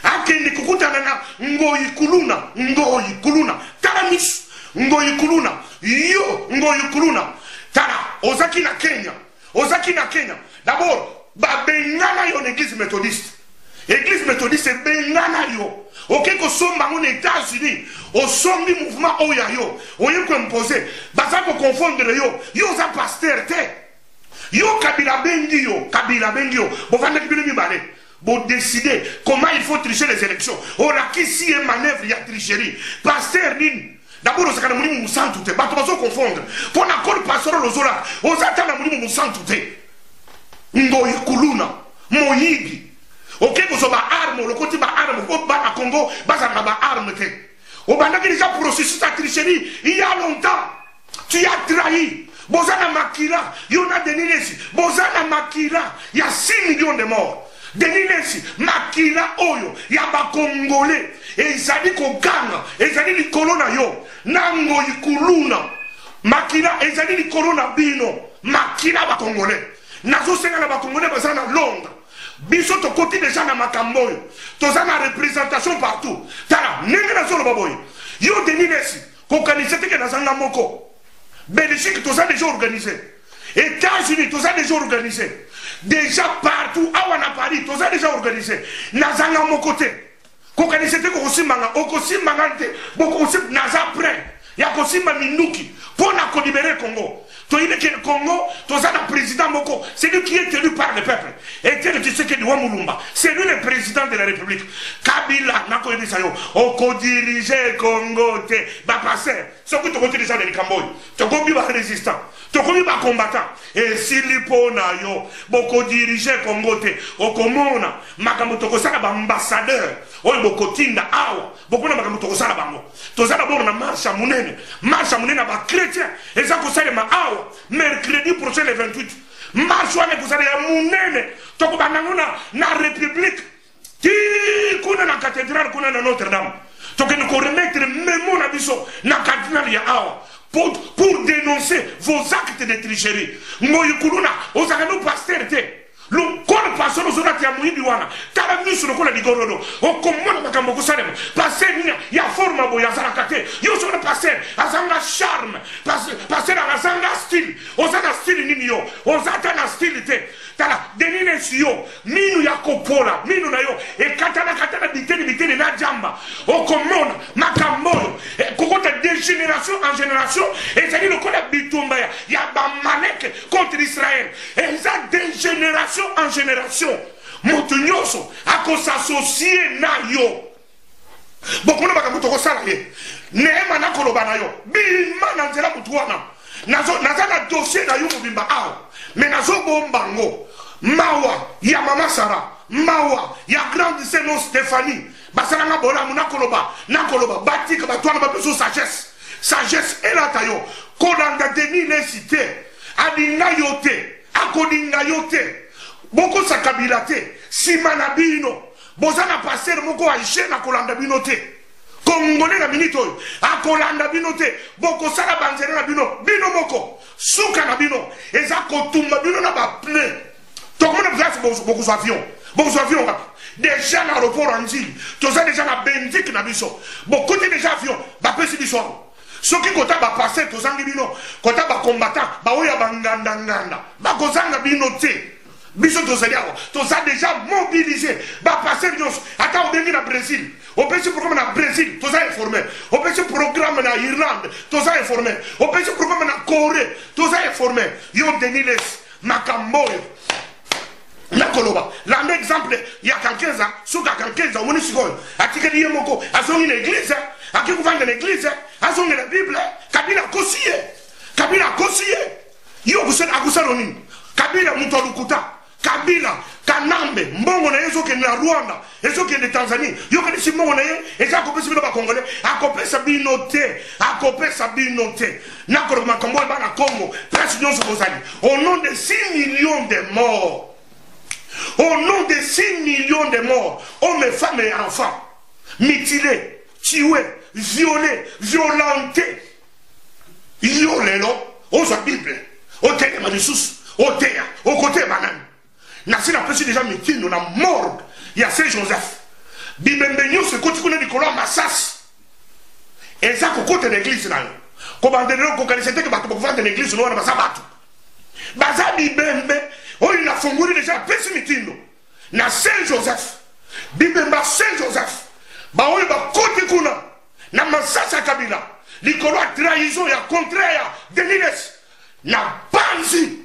akende kokutana na ngoyi kuluna taramisu ngoyi kuluna yo ngoyi kuluna tala ozaki na Kenya d'abord babengana yo l'église méthodiste bengana yo ok kosomba ngo na États-Unis osombi mouvement oya yo oye ko imposer baza ko confondre yo za pasteur te yo kabila bengi yo bovanda kibino mibale bo décider comment il faut tricher les élections oraki si un manœuvre ya tricherie pasteur nini d'abord osaka na mulimu musantu te bato bazo confondre pour na col pastoral ozola ozata na mulimu musantu te ngoyi kuluna moyibi ok kozoba arme lokoti ba arme ko ba na Congo bazanga ba arme te obanda ki déjà processus de tricherie il y a longtemps tu as trahi bozana makila yona denilesi bozana makila il y a 6 millions de morts denilesi makila oyo ya ba congolais ezali koganga ezali likolo na yo nango ikuluna makila ezali likolo na bino makila ba congolais nazo senga na ba congolais bazana Londres biso to côté déjà na makambo oyo toza na représentation partout tala nenge na zolo baboy yo denilesi kokanisa teke na zanga moko Belgique toza déjà organisé États-Unis toza déjà organisé déjà partout awana Paris toza déjà organisé na zanga moko te kokanisa teke kosimanga okosimanga te boko osim naza prêt ya kosimba minuki pona ko libérer Congo. Toyine ke Congo, toza na président moko, c'est lui qui est élu par le peuple. Et tel tu sais que Diwa Mulumba, c'est lui le président de la République. Kabila nako yebisa yo, oko diriger Congo te, ba passer. Soko to côté déjà de Kamboy. Toko bi ba résistant, toko bi ba combattant. Et si lipo na yo, boko diriger Congo te, oko mona makambo toko sala ba ambassadeur. Oyo boko tinda awa, boko na makambo toko sala bango. Toza d'abord na marche munene ba chrétien. Et ça ko sala ma awa. Mercredi prochain le 28 marche wana kozala ya munene tokobandangona na république ti kuna na cathédrale kuna na Notre-Dame tokende ko remettre memo na biso na cardinal ya awa pour dénoncer vos actes de tricherie ngoyi kuluna ozaka no pasteur te le corps pasteur ozona ya muyibi wana tala miso lokola ligorodo okomona makambo kosalema pasteur ya forma boya zarakate yo sona pasteur azanga charme pasteur azanga style ozana style nini yo ozata na style te tala denine siyo minu ya kopola minu na yo katana biteni na jamba okomona makambo kokota de génération en génération et ça dit le kola bitumba ya ba malek contre Israël et ça de génération en génération moto nyonso akosasocier na yo bokona makambo tokosala ye neema na koloba na yo bima na nzela mutu wana naza na dossier na yo mobimba awa mais nazobombango mawa ya mama Sara mawa ya grande sœur Stéphanie basalanga bola na koloba batika batwana bapeso sagesse sagesse elata yo kolanda Denis Lesi te alinga yo te akolinga yo te bokosa Kabila te nsima na bino boza na paster moko aje na kolanda bino te kongole na minute oyo akolanda bino te bokosala banzere na bino bino moko suka na bino eza kotumba bino na baplein tokomona place bokozwa avion ngapi déjà na aéroport en Nzili toza déjà na bendik na biso bokote déjà avion bapesi biso soki kota bapaster tozangi bino kota bacombattant baoya bangandanganda bakozanga bino te biso tozali awa toza déjà mobilisé bapaster nyonso ata obengi na Brésil opesi programme na Brésil toza informé opesi programme na Irlande toza informé opesi programme na Corée toza informé yo Denis Lesi makambo oyo nakoloba landa exemple ya kankeza suka kankeza omoni sikoyo atikeli ye moko azongi na église aki kuvanda na église azongi na Bible Kabila kosiye yo akusala nini Kabila mutu alukuta Kabila kanambe mbongo na ye ezokende na Rwanda ezokende Tanzanie yokanisi mbongo na ye eza akopesa bino bakongole akopesa bino te nakoloba makambo oyo bana Congo place nyonso bozali au nom de 6 millions de morts. Au nom de 6 millions de morts, hommes, femmes et enfants, mutilés, tués, violés, violentés. Il y a les lots, aux Bible, au terre de ressources, au terre, au côté banane. Nassi n'a pas déjà mutilé, nous avons mort. Il y a Saint-Joseph. Bibembenio se continue Nicolas Massas. Et ça, au côté de l'église, comme on dit, qu'on a dit que vous vendre l'église, nous avons sabato. Baza Bibembe. Oh, il a fondé déjà pessimitindo. Na Saint-Joseph. Bibemba Saint-Joseph. Ba oui, ba côté kuna. Na Massasa Kabila. L'icolo a trahison et a contraire. Denis Lesi. Na banzi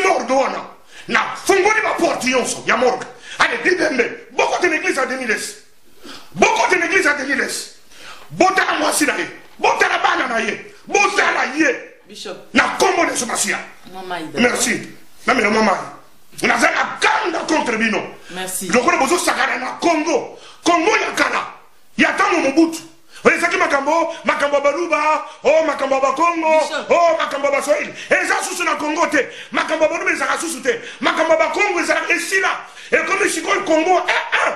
mordoana. Na fondé ba portillonso. Ya morgue. Allez, Bibembe. Beaucoup de l'église à Denis Lesi. Bota na mwasi na ye. Bota na bana na ye. Bota na ye. Bishop. Na combo de Somacia. Merci. Merci. Nazana kanda contre bino. Merci. Lokolo bozo sakana na Congo. Congo ya kala. Ya tamu Mobutu. Ezaki makambo baluba, oh makambo ba Congo, oh makambo ba Swahili. Eza susu na Congo te. Makambo baluba eza susu te. Makambo ba Congo eza ici là. Et comme si le Congo est un.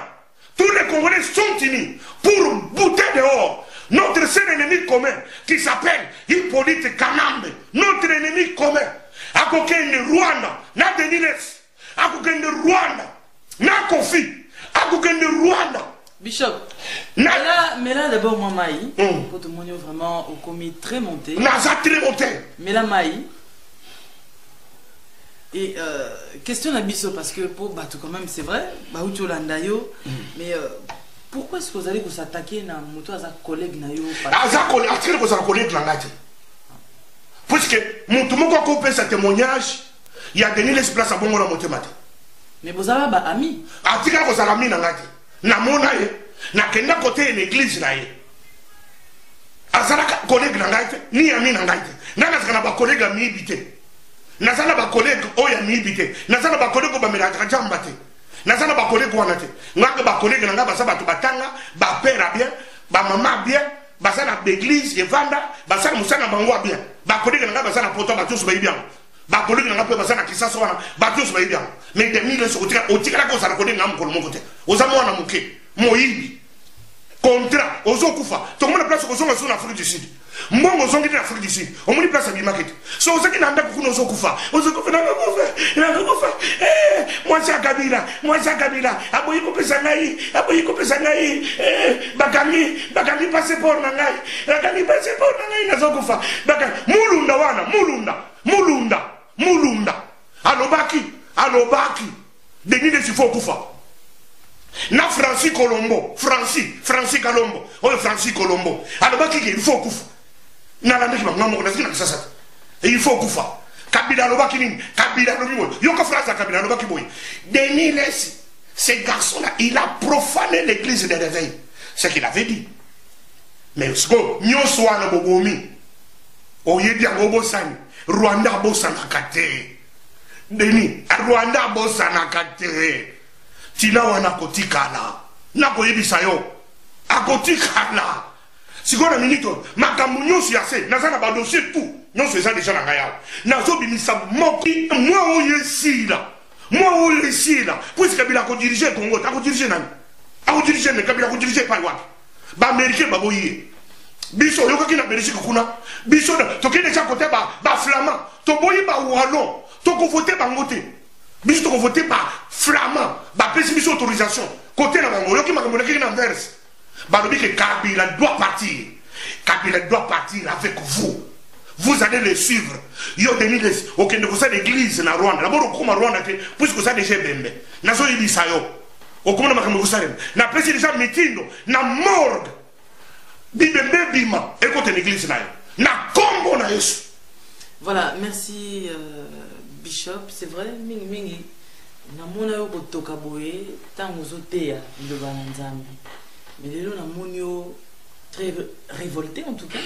Tous les Congolais sont unis pour bouter dehors notre seul ennemi commun qui s'appelle Hippolyte Kanambe. Notre ennemi commun. Akokende Rwanda, na Denis Lesi. Akokende Rwanda, na Kofi. Akokende Rwanda. Bishop. Mais là d'abord, moi, Maï, pour te montrer vraiment au commis très monté. Naza très monté. Mais là, Maï. Et question à Bishop, parce que pour Batou, quand même, c'est vrai, Baouti Olandayo, mais pourquoi est-ce que vous allez vous attaquer à mon collègue Nayo? Collègue parce que mon tout le monde a coupé ce témoignage, il y a Denis Lesi place à bon la montée matin. Mais vous avez un ami. Atika vous avez mis na mona ye na kenda côté l'église na ye. Azala collègue na ngate ni ami na ngate. Na na ba collègue mi bité. Na zala ba collègue oya mi bité. Na zala ba collègue ba mela jamba te. Na zala ba collègue wana te. Ngaka ba collègue na ngaba sa ba batanga ba père bien, ba maman bien. Basana l'église et vanda basana musana bango bien ba collègue nga basana poto ba tous ba bien ba collègue nga pe basana kisasa wana ba tous ba bien mais de mille sur otika ko sala collègue ngam ko mo côté ozamo na muke moyibi contrat ozokufa to mona place ko zonga sur Afrique du Sud mbongo zongi na Afrique du Sud o moni place bi market so ozaki na ndako kuno ozokufa na kufa moi ça Kabila aboyi ko pesa ngai bakangi passeport na ngai nazokufa baka mulunda alobaki Denis Lesi faut kufa na Francis Colombo oyo Francis Colombo alobaki il faut kufa na la ndeki bango na zikina sasa il faut kufa Kabila alobaki nini Kabila lobi yoko phrase Kabila alobaki boy Denis Lesi ce garçon là il a profané l'église de réveil ce qu'il avait dit mais sko nyoso wana bobomi oyedi yango bosani Rwanda bosanaka te Denis Rwanda bosanaka te tina wana kotikala nakoyebisa yo akotikala sikoyo na minute oyo makambo nyonso ya se naza na badossier tout nyonso eza deja na ngai awa nazobimisa moko mwa oyo esila puisi kabila akodirige congo akodirige nani akodirige me kabila akodirige epai wapi baaméricain baboyi ye biso oyokaki na belgique kuna biso tokende ca kote baflamand toboyi bawallon tokovote bango te biso tokovote baflamand bapesi biso autorisation kote na bango oyoki makambo nakeki na verse balobi ke kabila doit partir avec vous. Vous allez les suivre. Yo Denis ok ne vous avez l'église na Rwanda. D'abord au Koma Rwanda puisque vous avez déjà bembe. Nazo ibisa yo. Au Koma makambo vous savez. Na pesi déjà mitindo na morgue. Bibembe bima écoute l'église na yo. Na kombo na Yesu. Voilà, merci Bishop, c'est vrai mingi na mona yo botoka boye tango zoteya le banzambi. Mais les gens ont très révolté en tout cas.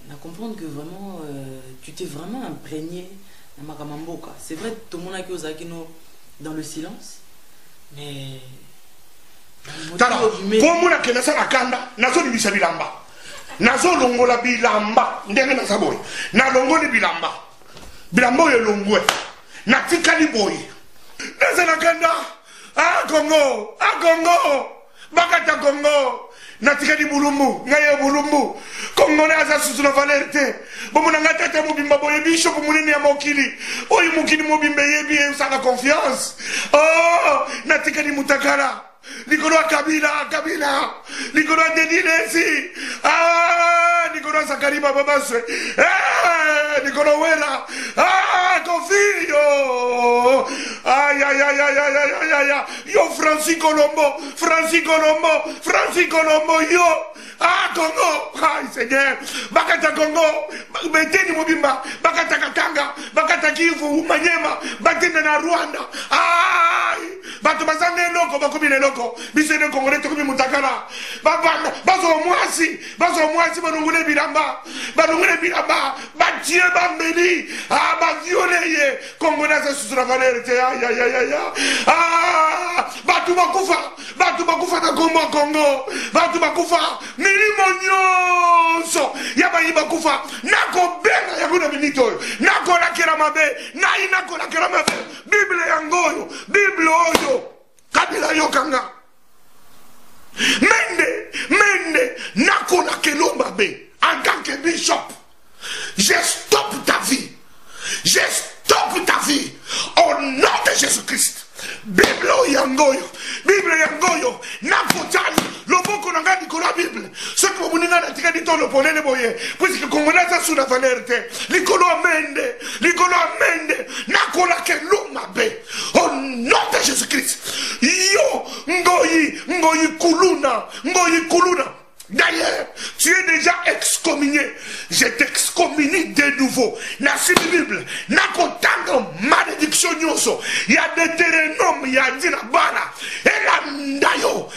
On a comprendre que vraiment tu t'es vraiment imprégné dans Makamamboka. C'est vrai tout le monde a qui dans le silence, mais tala pour moi que nasa nakanda nazo libisa bilamba nazo longola bilamba ndenge nasa boy na longoli bilamba yo longwe na tikali boy nasa nakanda Congo bakata Congo natikadi bulumbu ngaye bulumbu Congo na asa susu na valeur te bomona ngatata mobimba boye bishop munene ya mokili oyi mokili mobimba yebi usanga confiance natikadi mutakala likolo kabila likolo dedinesi likolo sakariba babaswe likolo wela confio yo Francis Colombo yo Congo Seigneur bakata Congo beteni mobimba bakata Katanga bakata Kivu Manyema batenda na Rwanda bato bazane loko bakobile loko bisene Congolais tokomi mutakala bazo mwasi banongule bilamba batie bambeli bavioleye Congolais sa susura valeur te batu bakufa na Congo batu bakufa milimo nyonso ya bayi bakufa nako benga ya kuna minito nako lakera mabe nako lakera mabe Bible yangoyo Bible oyo kabila yokanga mende nako lakelo mabe en tant que bishop je stoppe ta vie au nom de Jésus-Christ. Bible yangoyo nakotani loboko na ngani kola Bible ce que vous n'avez pas dit dans le ponele boye puisque Congolais ça sous la valeur te likolo amende nakola ke lumabe au nom de Jésus-Christ yo ngoyi kuluna. D'ailleurs, tu es déjà excommunié. Je t'excommunie de nouveau. Na si Bible, na kotanga malédiction nyoso. Il y a des Deutéronome, il y a dina bana. Elandayo,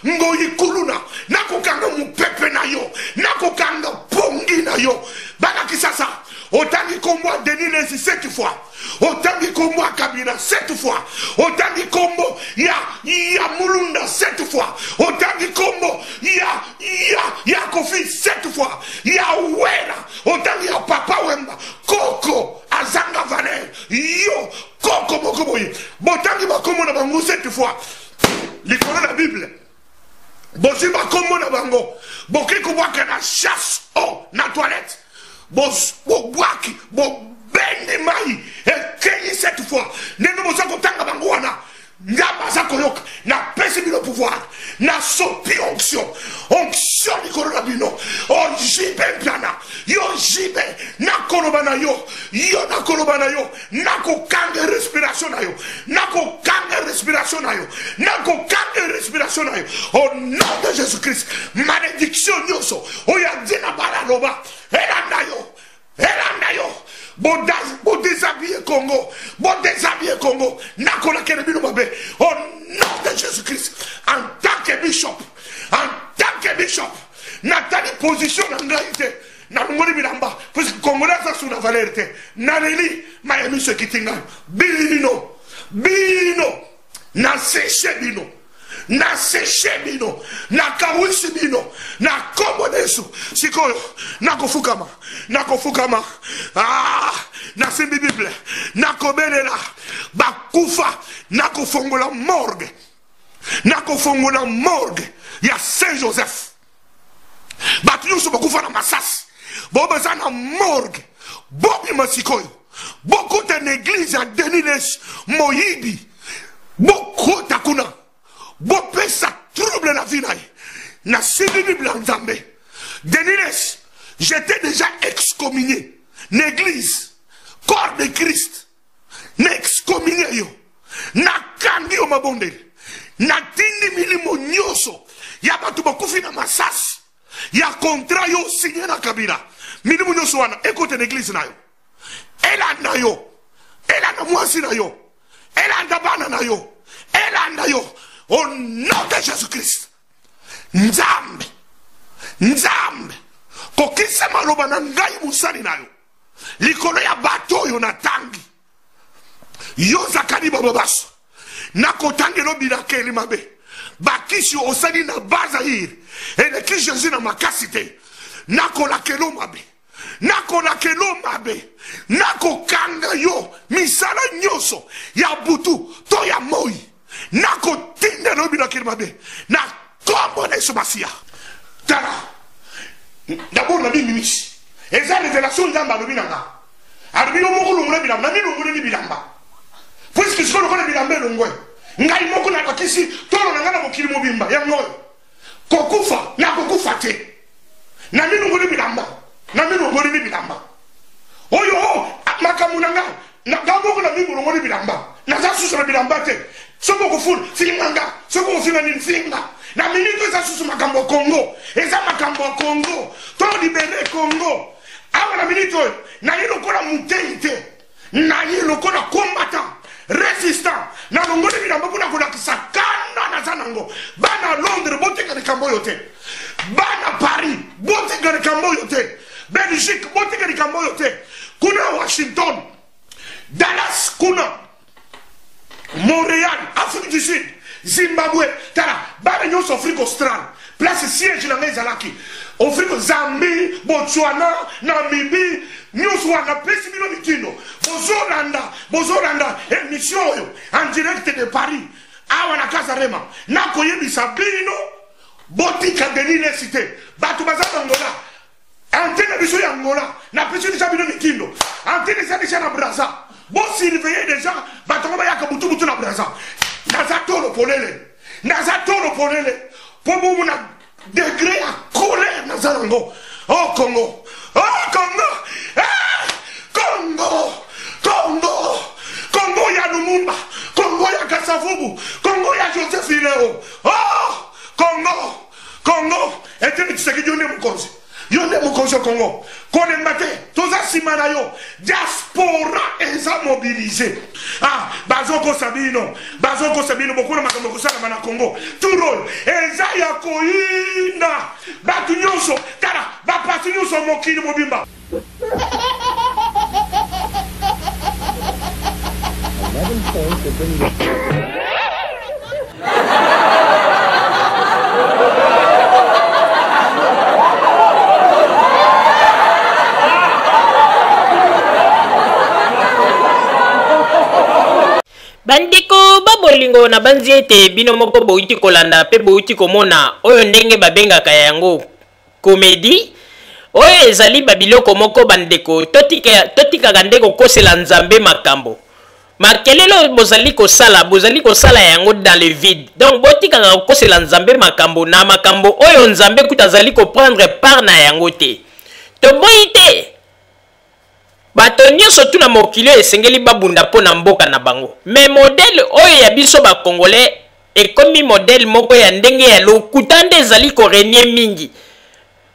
ngoyi kuluna. Na kokanga mupepe na yo. Na kokanga pongi na yo. Bana kisasa. Autant kombo Denis Lesi 7 fois. Autant kombo Kabila 7 fois. Autant kombo ya Mulunda 7 fois. Autant kombo ya Kofi 7 fois. Ya Wera. Autant ya Papa Wemba. Koko Azanga Valer. Yo Koko Mokoboye. Botangi bakomo na bango 7 fois. Likolo la Bible. Bosi bakomo na bango. Boki kubwaka na chasse na toilette. Bobwaki bobende mai ekenyi 7 fois neno boza kotanga bango wana ngamba za koyoka na pesi bino pouvoir na sopi onction likolo na bino ojibe plana yo jibe nakoloba na yo nakoloba na yo nakokanga respiration na yo nakokanga respiration na yo au nom de Jésus-Christ malédiction nyonso oya dina balaloba elanda yo bo déshabiller Congo nakola kene bino mabe au nom de Jésus-Christ en tant que bishop natali position na ngai te na ngoli bilamba parce que Congolais ça sous la valeur te naleli mayemi ce kitinga bino na séché bino na séché bino na kawisi bino na kombo Yesu sikoyo na kofukama na simbi Bible na kobelela bakufa na kofongola morgue ya Saint Joseph batu nyonso bakufa na Masasi bobaza na morgue bobi masikoyo bokota na église ya Deniles moyibi bokota kuna bopesa trouble na vie na ye na simbi Bible nzambe Deniles j'étais déjà excommunié l'église corps de Christ na excommunié yo na kangi yo mabondeli na tindi milimo nyonso ya batu bakufi na Masasi ya contrat yo signé na Kabila milimo nyonso wana ekote na église na yo elanda yo elanda mwasi na yo elanda bana na yo elanda yo au nom de Jésus-Christ nzambe kokisa maloba na ngai musani na yo likolo ya bato yo na tangi yo zakani bababaso na kotangelo bilakeli mabe bakisi osali na Bazaïr eleki Jésus na makasi te nakolakelo mabe nakokanga yo misala nyonso ya butu to ya moi nakotindelo bilakeli mabe na kombo na Yesu Masiya tala d'abord na bimimisi eza révélation nzambe alobi nanga alobi yo moko longolo bilamba na milongolo bilamba puisque siko lokolo bilamba elongwe ngai moko na bakisi tolo nanga na mokili mobimba ya ngoyo kokufa na kokufa te na milongolo bilamba oyo makamu nanga na gabo na milongolo bilamba na za susu na bilamba te soko kufuna finganga soko kufina ni finga na minito eza susu makambo Congo eza makambo Congo to libere Congo awa na minito na yelo kola mutente na yelo kola combattant résistant na longole bilamba kuna kola kisakana na zanango bana Londres botenga de kambo yote bana Paris botenga de kambo yote Belgique botenga de kambo yote kuna Washington Dallas kuna Montréal Afrique du Sud Zimbabwe tala bana nyonso Afrique australe place siège na mezalaki Afrique Zambie Botswana Namibie nyonso wana pesi bino mitindo bozolanda émission oyo en direct de Paris awa na Kasarema nakoyebisa bino botika Deniles cité bato baza Angola antenne biso ya Angola na pesi déjà bino mitindo antenne ça déjà na Brazza bon surveiller déjà bato bayaka butu na Brazza Nazatolo polele pour vous na degré à colère Nazarango oh Congo ya Lumumba Congo ya Kasavubu Congo ya Joseph Ileo oh Congo et tu sais que Yonde Mukonzo Congo Konembate Toza Simanayo diaspora eza mobilisé Bazoko Sabino Bokuna makambo kusala mana Congo Turol eza ya koina Batu nyonso Tala Bapatu nyonso mokili mobimba bandeko babolingo na banzi ete bino moko bouti kolanda pe bouti komona oyo ndenge babengaka yango comédie oyo ezali babiloko moko bandeko totika ndeko kosela nzambe makambo makelelo bozali kosala yango dans le vide donc botika kosela nzambe makambo na makambo oyo nzambe kutazali ko prendre part na yango te to boite bato nyonso tuna mokili esengeli babunda pona mboka na bango mais modèle oyo ya biso ba congolais ekomi modèle moko ya ndenge ya lokuta nde ezali ko renier mingi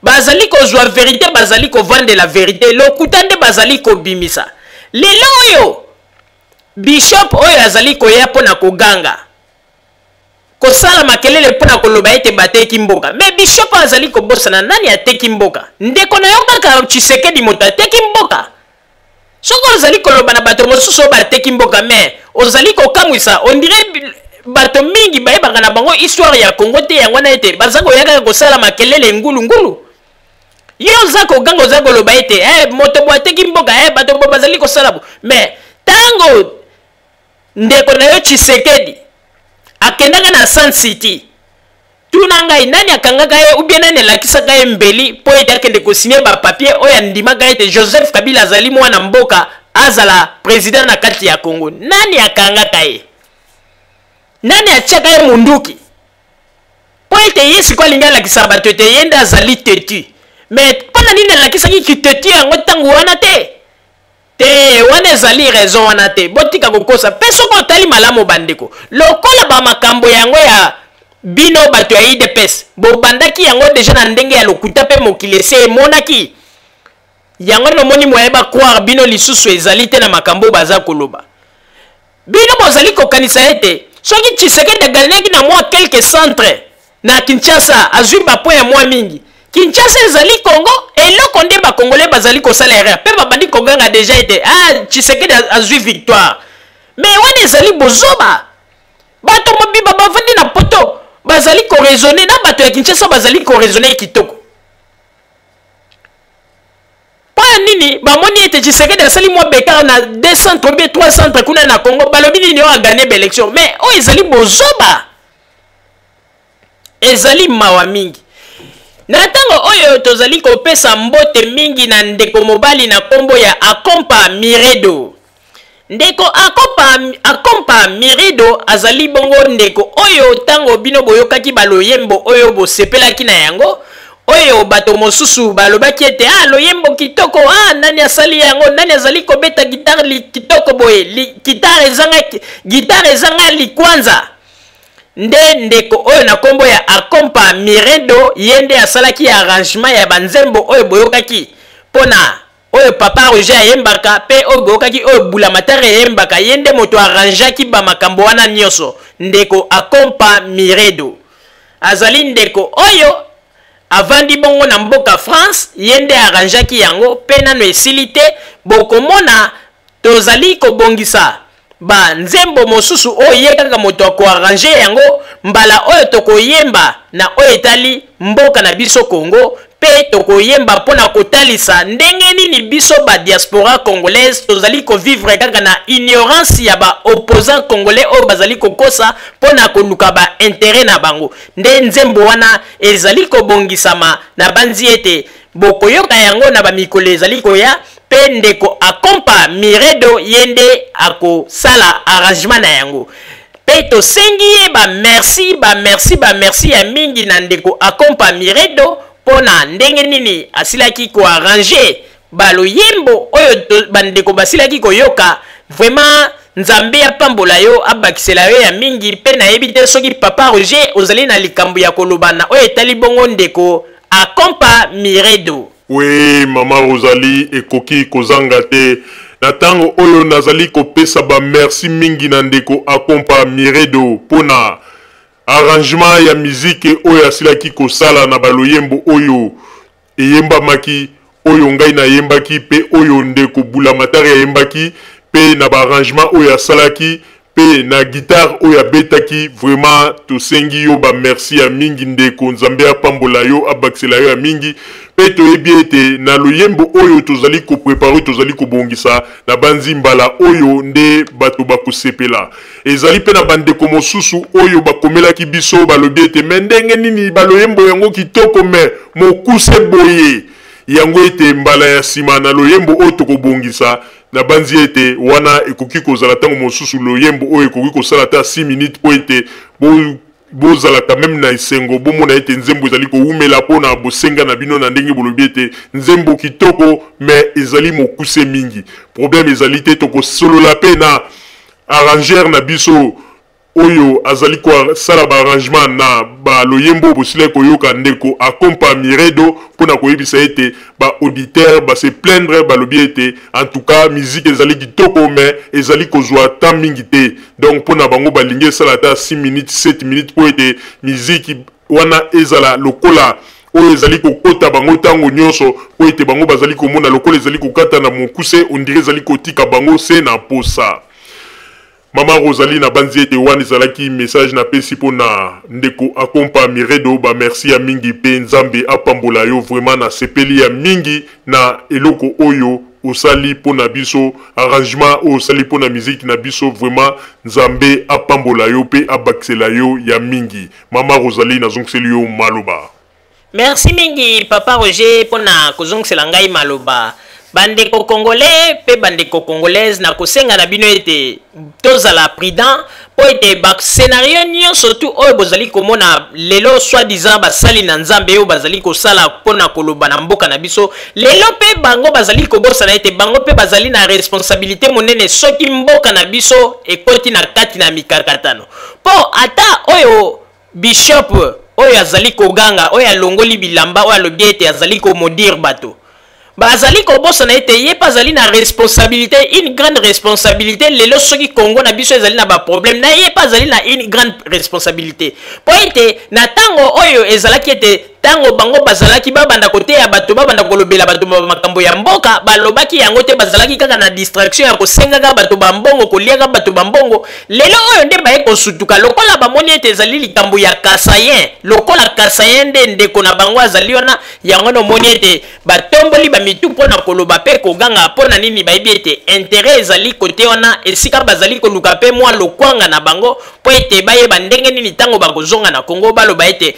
bazali ko zwa vérité bazali ko vendre la vérité lokuta nde bazali ko bimisa lelo oyo bishop oyo azali ko ya pona koganga kosala makelele pona koloba ete bateki mboka mais bishop azali ko bosana nani ateki mboka ndeko na yo kaka Tshisekedi moto ateki mboka soko ozali koloba na bato mosusu bateki mboka mais ozali kokamwisa on dirait bato mingi bayebaka na bango histoire ya Congo te yango na ete baza koyaka kosala makelele ngulu yo za koganga za koloba ete moto bo ateki mboka bato bo bazali kosala bo mais tango ndeko na yo Tshisekedi akendanga na Sun City tuna ngai nani akangaka ye ou bien nani alakisaka ye mbeli po ete akende kosigner ba papier oyo andimaka ete Joseph Kabila azali mwana mboka azala président na kati ya Congo? Nani akangaka ye? Nani atiaka ye munduki po ete yesi kwa linga alakisa bato ete yende azali tetu? Mais pona nini alakisaki kitetu yango ntango wana te wana ezali raison wana te botika kokosa pe soko otali malamu bandeko lokola bamakambo yango ya bino bato ya IDPS bobandaki yango deja na ndenge ya lokuta pe mokili ese emonaki yango nomoni moyeba croire bino lisusu ezali te na makambo baza koloba bino bozali kokanisa ete soki Tshisekedi aganaki na mwa quelques centres na Kinshasa azwi bapoint ya mwa mingi Kinshasa ezali Congo eloko nde bakongolais bazali kosala erreur pe babandi koganga deja ete Tshisekedi azwi victoire mais wana ezali bozoba bato mobiba bavandi na poto bazali ko raisonner na bato ya Kinshasa bazali ko raisonner kitoko pa nini bamoni ete Tshisekedi asali mwa bekar na 2 centres bien 3 centres kuna na Congo balobi nini yo a gagné l'élection mais ezali bozoba ezali mawa mingi na tango oyo tozali kopesa mbote mingi na ndeko mobali na kombo ya Akompa Miredo. Ndeko Akompa Miredo azali bongo ndeko oyo tango bino boyokaki baloyembo oyo bosepelaki na yango oyo bato mosusu balobaki ete loyembo kitoko nani asali yango nani azali kobeta guitare kitoko boye guitare ezanga likwanza nde ndeko oyo na kombo ya Akompa Miredo yende asalaki arrangement ya banzembo oyo boyokaki pona oyo papa Roger ayembaka pe oyo boyokaki oyo Bulamatari ayembaka yende moto arrangeaki ba makambo wana nyonso ndeko Akompa Miredo azali ndeko oyo avandi bongo na mboka France yende arrangeaki yango pe nano esili te bokomona tozali kobongisa ba nzembo mosusu oyo ye kaka moto ko arranger yango mbala oyo tokoyemba na oyo etali mboka na biso Congo pe tokoyemba pona kotalisa ndenge nini biso ba diaspora congolaise tozali ko vivre kaka na ignorance ya ba opposant congolais oyo bazali kokosa pona koluka ba intérêt na bango nde nzembo wana ezali kobongisama na banzi ete bokoyoka yango na ba mikolo ezali koya pe ndeko Akompa Miredo yende ako sala arrangement na yango pe tosengi ye ba merci ya mingi na ndeko Akompa Miredo pona ndenge nini asilaki ko arranger baloyembo oyo bandeko basilaki koyoka vraiment nzambe ya pambola yo abakisela yo ya mingi pe na yebi te soki papa Roger ozali na likambo ya kolobana oyo etali bongo ndeko Akompa Miredo. Oui, Mama Rosalie ekoki kozanga te na tango oyo nazali kopesa ba merci mingi na ndeko Akompa Miredo pona arrangement ya musique oyo asilaki kosala na baloyembo oyo eyembamaki oyo ngai na yembaki pe oyo ndeko Bulamatari yembaki pe na ba arrangement oyo asalaki pe na guitare oyo abetaki vraiment tosengi yo ba merci ya mingi ndeko nzambe apambola yo abakisela yo ya mingi pe toyebi ete na loyembo oyo tozali ko prepare tozali ko bongisa na banzi mbala oyo nde bato bakosepela ezali pe na bandeko mosusu oyo bakomelaki biso balobi ete ndenge nini baloyembo yango kitoko me mokuse boye yango ete mbala ya sima na loyembo oyo tokobongisa na banzi ete wana ekoki kozala tango mosusu loyembo oyo ekoki kosala ta 6 minutes po ete bozalaka même na esengo bomona ete nzembo ezali koumela pona bosenga na bino na ndenge bolobi ete nzembo kitoko mais ezali mokuse mingi problème ezali te tokosolola pe na arrangeur na biso oyo azali ko sala ba arrangement na ba loyembo bosile koyoka ndeko Akompa Miredo pona koyebisa ete ba auditeur ba se plaindre ba lobi ete en tout cas musique ezali kitoko mais ezali kozwa temps mingi te donc pona bango balingi sala ta 6 minutes 7 minutes po ete musique wana ezala lokola oyo ezali kokota bango tango nyonso po ete bango bazali komona lokola ezali kokata na mokuse on dirait ezali kotika bango se na posa Mama Rosalie na banzi ete wani zalaki message na pesi po na ndeko akompa miredo ba merci ya mingi pe nzambe apambola yo vraiment na sepeli ya mingi na eloko oyo osali po na biso arrangement osali po na musique na biso vraiment nzambe apambola yo pe abaksela yo ya mingi. Mama Rosalie na zonkseli yo maloba. Merci mingi papa Roger pona kozongisela ngai maloba. Bandeko congolais pe bandeko congolaise na kosenga na bino ete tozala prudent po ete ba scénario nyo surtout oyo bozali komona lelo soi-disant basali na nzambe oyo bazali kosala pona koloba na mboka na biso lelo pe bango bazali kobosana ete bango pe bazali na responsabilité monene soki mboka na biso ekoti na kati na mikakatano po ata oyo bishop oyo azali koganga oyo alongoli bilamba oyo alobi ete azali komodire bato bazali kobosana ete ye pa azali na responsabilité une grande responsabilité lelo soki Congo na biso ezali na ba problème na ye pa azali na une grande responsabilité po ete na tango oyo ezalaki ete tango bango bazalaki babanda kote ya bato babanda kolobela bato makambo ya mboka balobaki yango te bazalaki kaka na distraction ya kosengaka bato bambongo koliaka bato bambongo lelo oyo nde baye kosutuka lokola bamoni ete ezali likambo ya kasayen lokola kasayen nde ndeko na bango azali wana yango nomoni ete batomboli bamitu mpona koloba pe koganga mpona nini bayebi ete intérêt ezali kote wana esika bazali koluka pe mwa lokwanga na bango po ete bayeba ndenge nini tango bakozonga na Congo baloba ete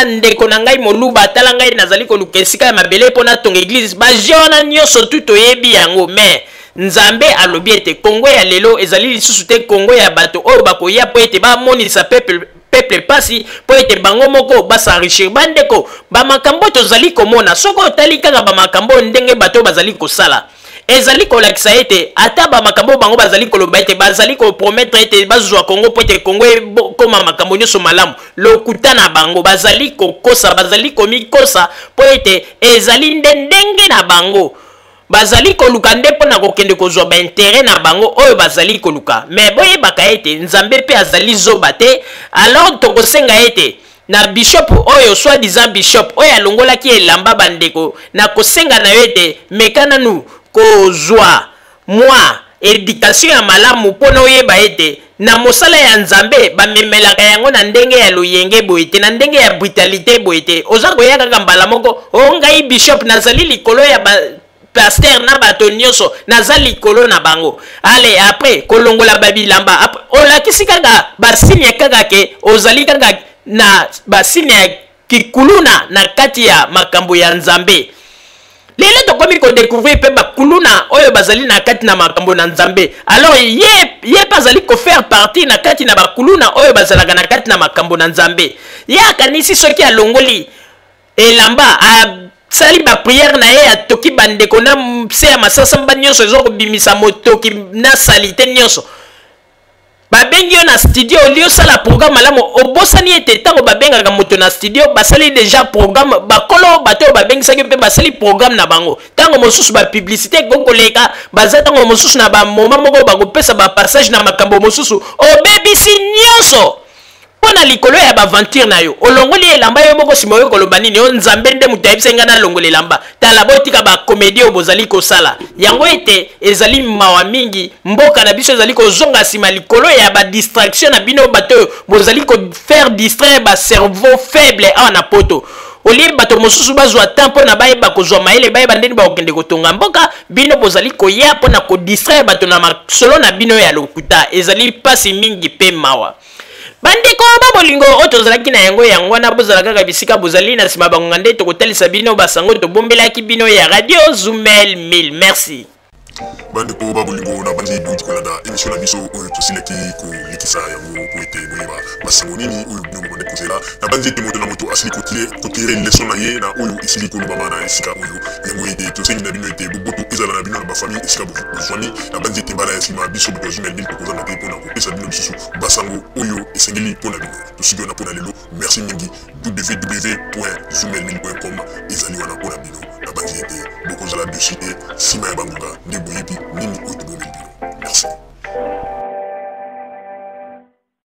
ndeko na ngai moluba tala ngai nazali koluka esika ya mabele mpona tonga église bajeona nyonso tu toyebi yango mais nzambe alobi ete Congo ya lelo ezali lisusu te Congo ya bato oyo bakoya po ete bamonisa peuple pasi po ete bango moko basarichir bandeko bamakambo tozali komona soko otali kaka bamakambo ndenge bato bazali kosala ezali kolakisa ete ata bamakambo bango bazali koloba ete bazali kopromettre ete bazwa Congo po ete Congo ekoma makambo nyonso malamu lokuta na bango bazali kokosa bazali komikosa po ete ezali ndenge na bango bazali koluka nde mpona kokende kozwa baintere na bango oyo bazali koluka me boyebaka ete nzambe mpe azali zoba te alors tokosenga ete na bishop oyo soi-disant bishop oyo alongolaki elamba bandeko na kosenga na yo ete mekananu kozwa mwa éducation ya malamu mpona oyeba ete na mosala ya nzambe bamemelaka yango na ndenge ya loyenge boye te na ndenge ya brutalité boye te oza koya kaka mbala moko ngai bishop nazali likolo ya pasteur na bato nyonso naza likolo na bango ale après kolongola babilamba olakisi kaka basine kaka ke ozali kaka na basine ya kikuluna na kati ya makambo ya nzambe lelo tokomi kodécouvrir pe bakuluna oyo bazali na kati na makambo na nzambe alors ye bazali kofaire partie na kati na bakuluna oyo bazalaka na kati na makambo na nzambe ye akanisi soki alongoli elamba sali ba prière na ye atoki bandeko na se ya masasamba nyonso ezokobimisa motoki na salite nyonso babengi yo na studio olio sala programme malamu obosani ete tango babengaka moto na studio basali déjà programme bakolo bato babengisaki mpe basali programme na bango tango mosusu bapublicité kokoleka baza tango mosusu na bamoma moko bakopesa bapassage na makambo mosusu obebisi nyonso mpona likolo ya baventure na yo olongoli elamba yo moko nsima oyo koloba nini yo nzambe nde moto ayebisa nga nalongola elamba tala botika bakomedi oyo bozali kosala yango ete ezali mawa mingi mboka na biso ezali kozonga nsima likolo ya badistraction na bino bato oyo bozali kofaire distraire bacerveau faible awa na poto olie bato mosusu bazwa temps mpona bayeba kozwa mayele bayeba ndeni bakokende kotonga mboka bino bozali koya mpona kodistraire bato na masolo na bino ya lokuta ezali mpasi mingi mpe mawa bandeko babolingo oyo tozalaki na yango wana bozala kaka bisika bozali na nsima bangonga nde tokotalisa bino basango tobombelaki bino ya radio Zumel 1000 merci bandeko babolingo na bandi duti kolanda émission na biso oyo tosilaki kolikisa yango po ete boyeba basango nini oyo bino bobande kozela na bandi ete moto na moto asili kotire leson na ye na oyo esili kolobama na esika oyo yango ete tosengi na bino ete boboto ezala na bino na bafamille esika bozwani na bandi ete mbala ya nsima biso boto Zumel 1000 tokozanga te mpona kopesa bino lisusu basango oyo esengeli mpona bino tosiki wana mpona lelo merci mingi www.zumel1000.com ezali wana mpona bino na bandi ete bokozala dessus te nsima ya bangonga nde boyebi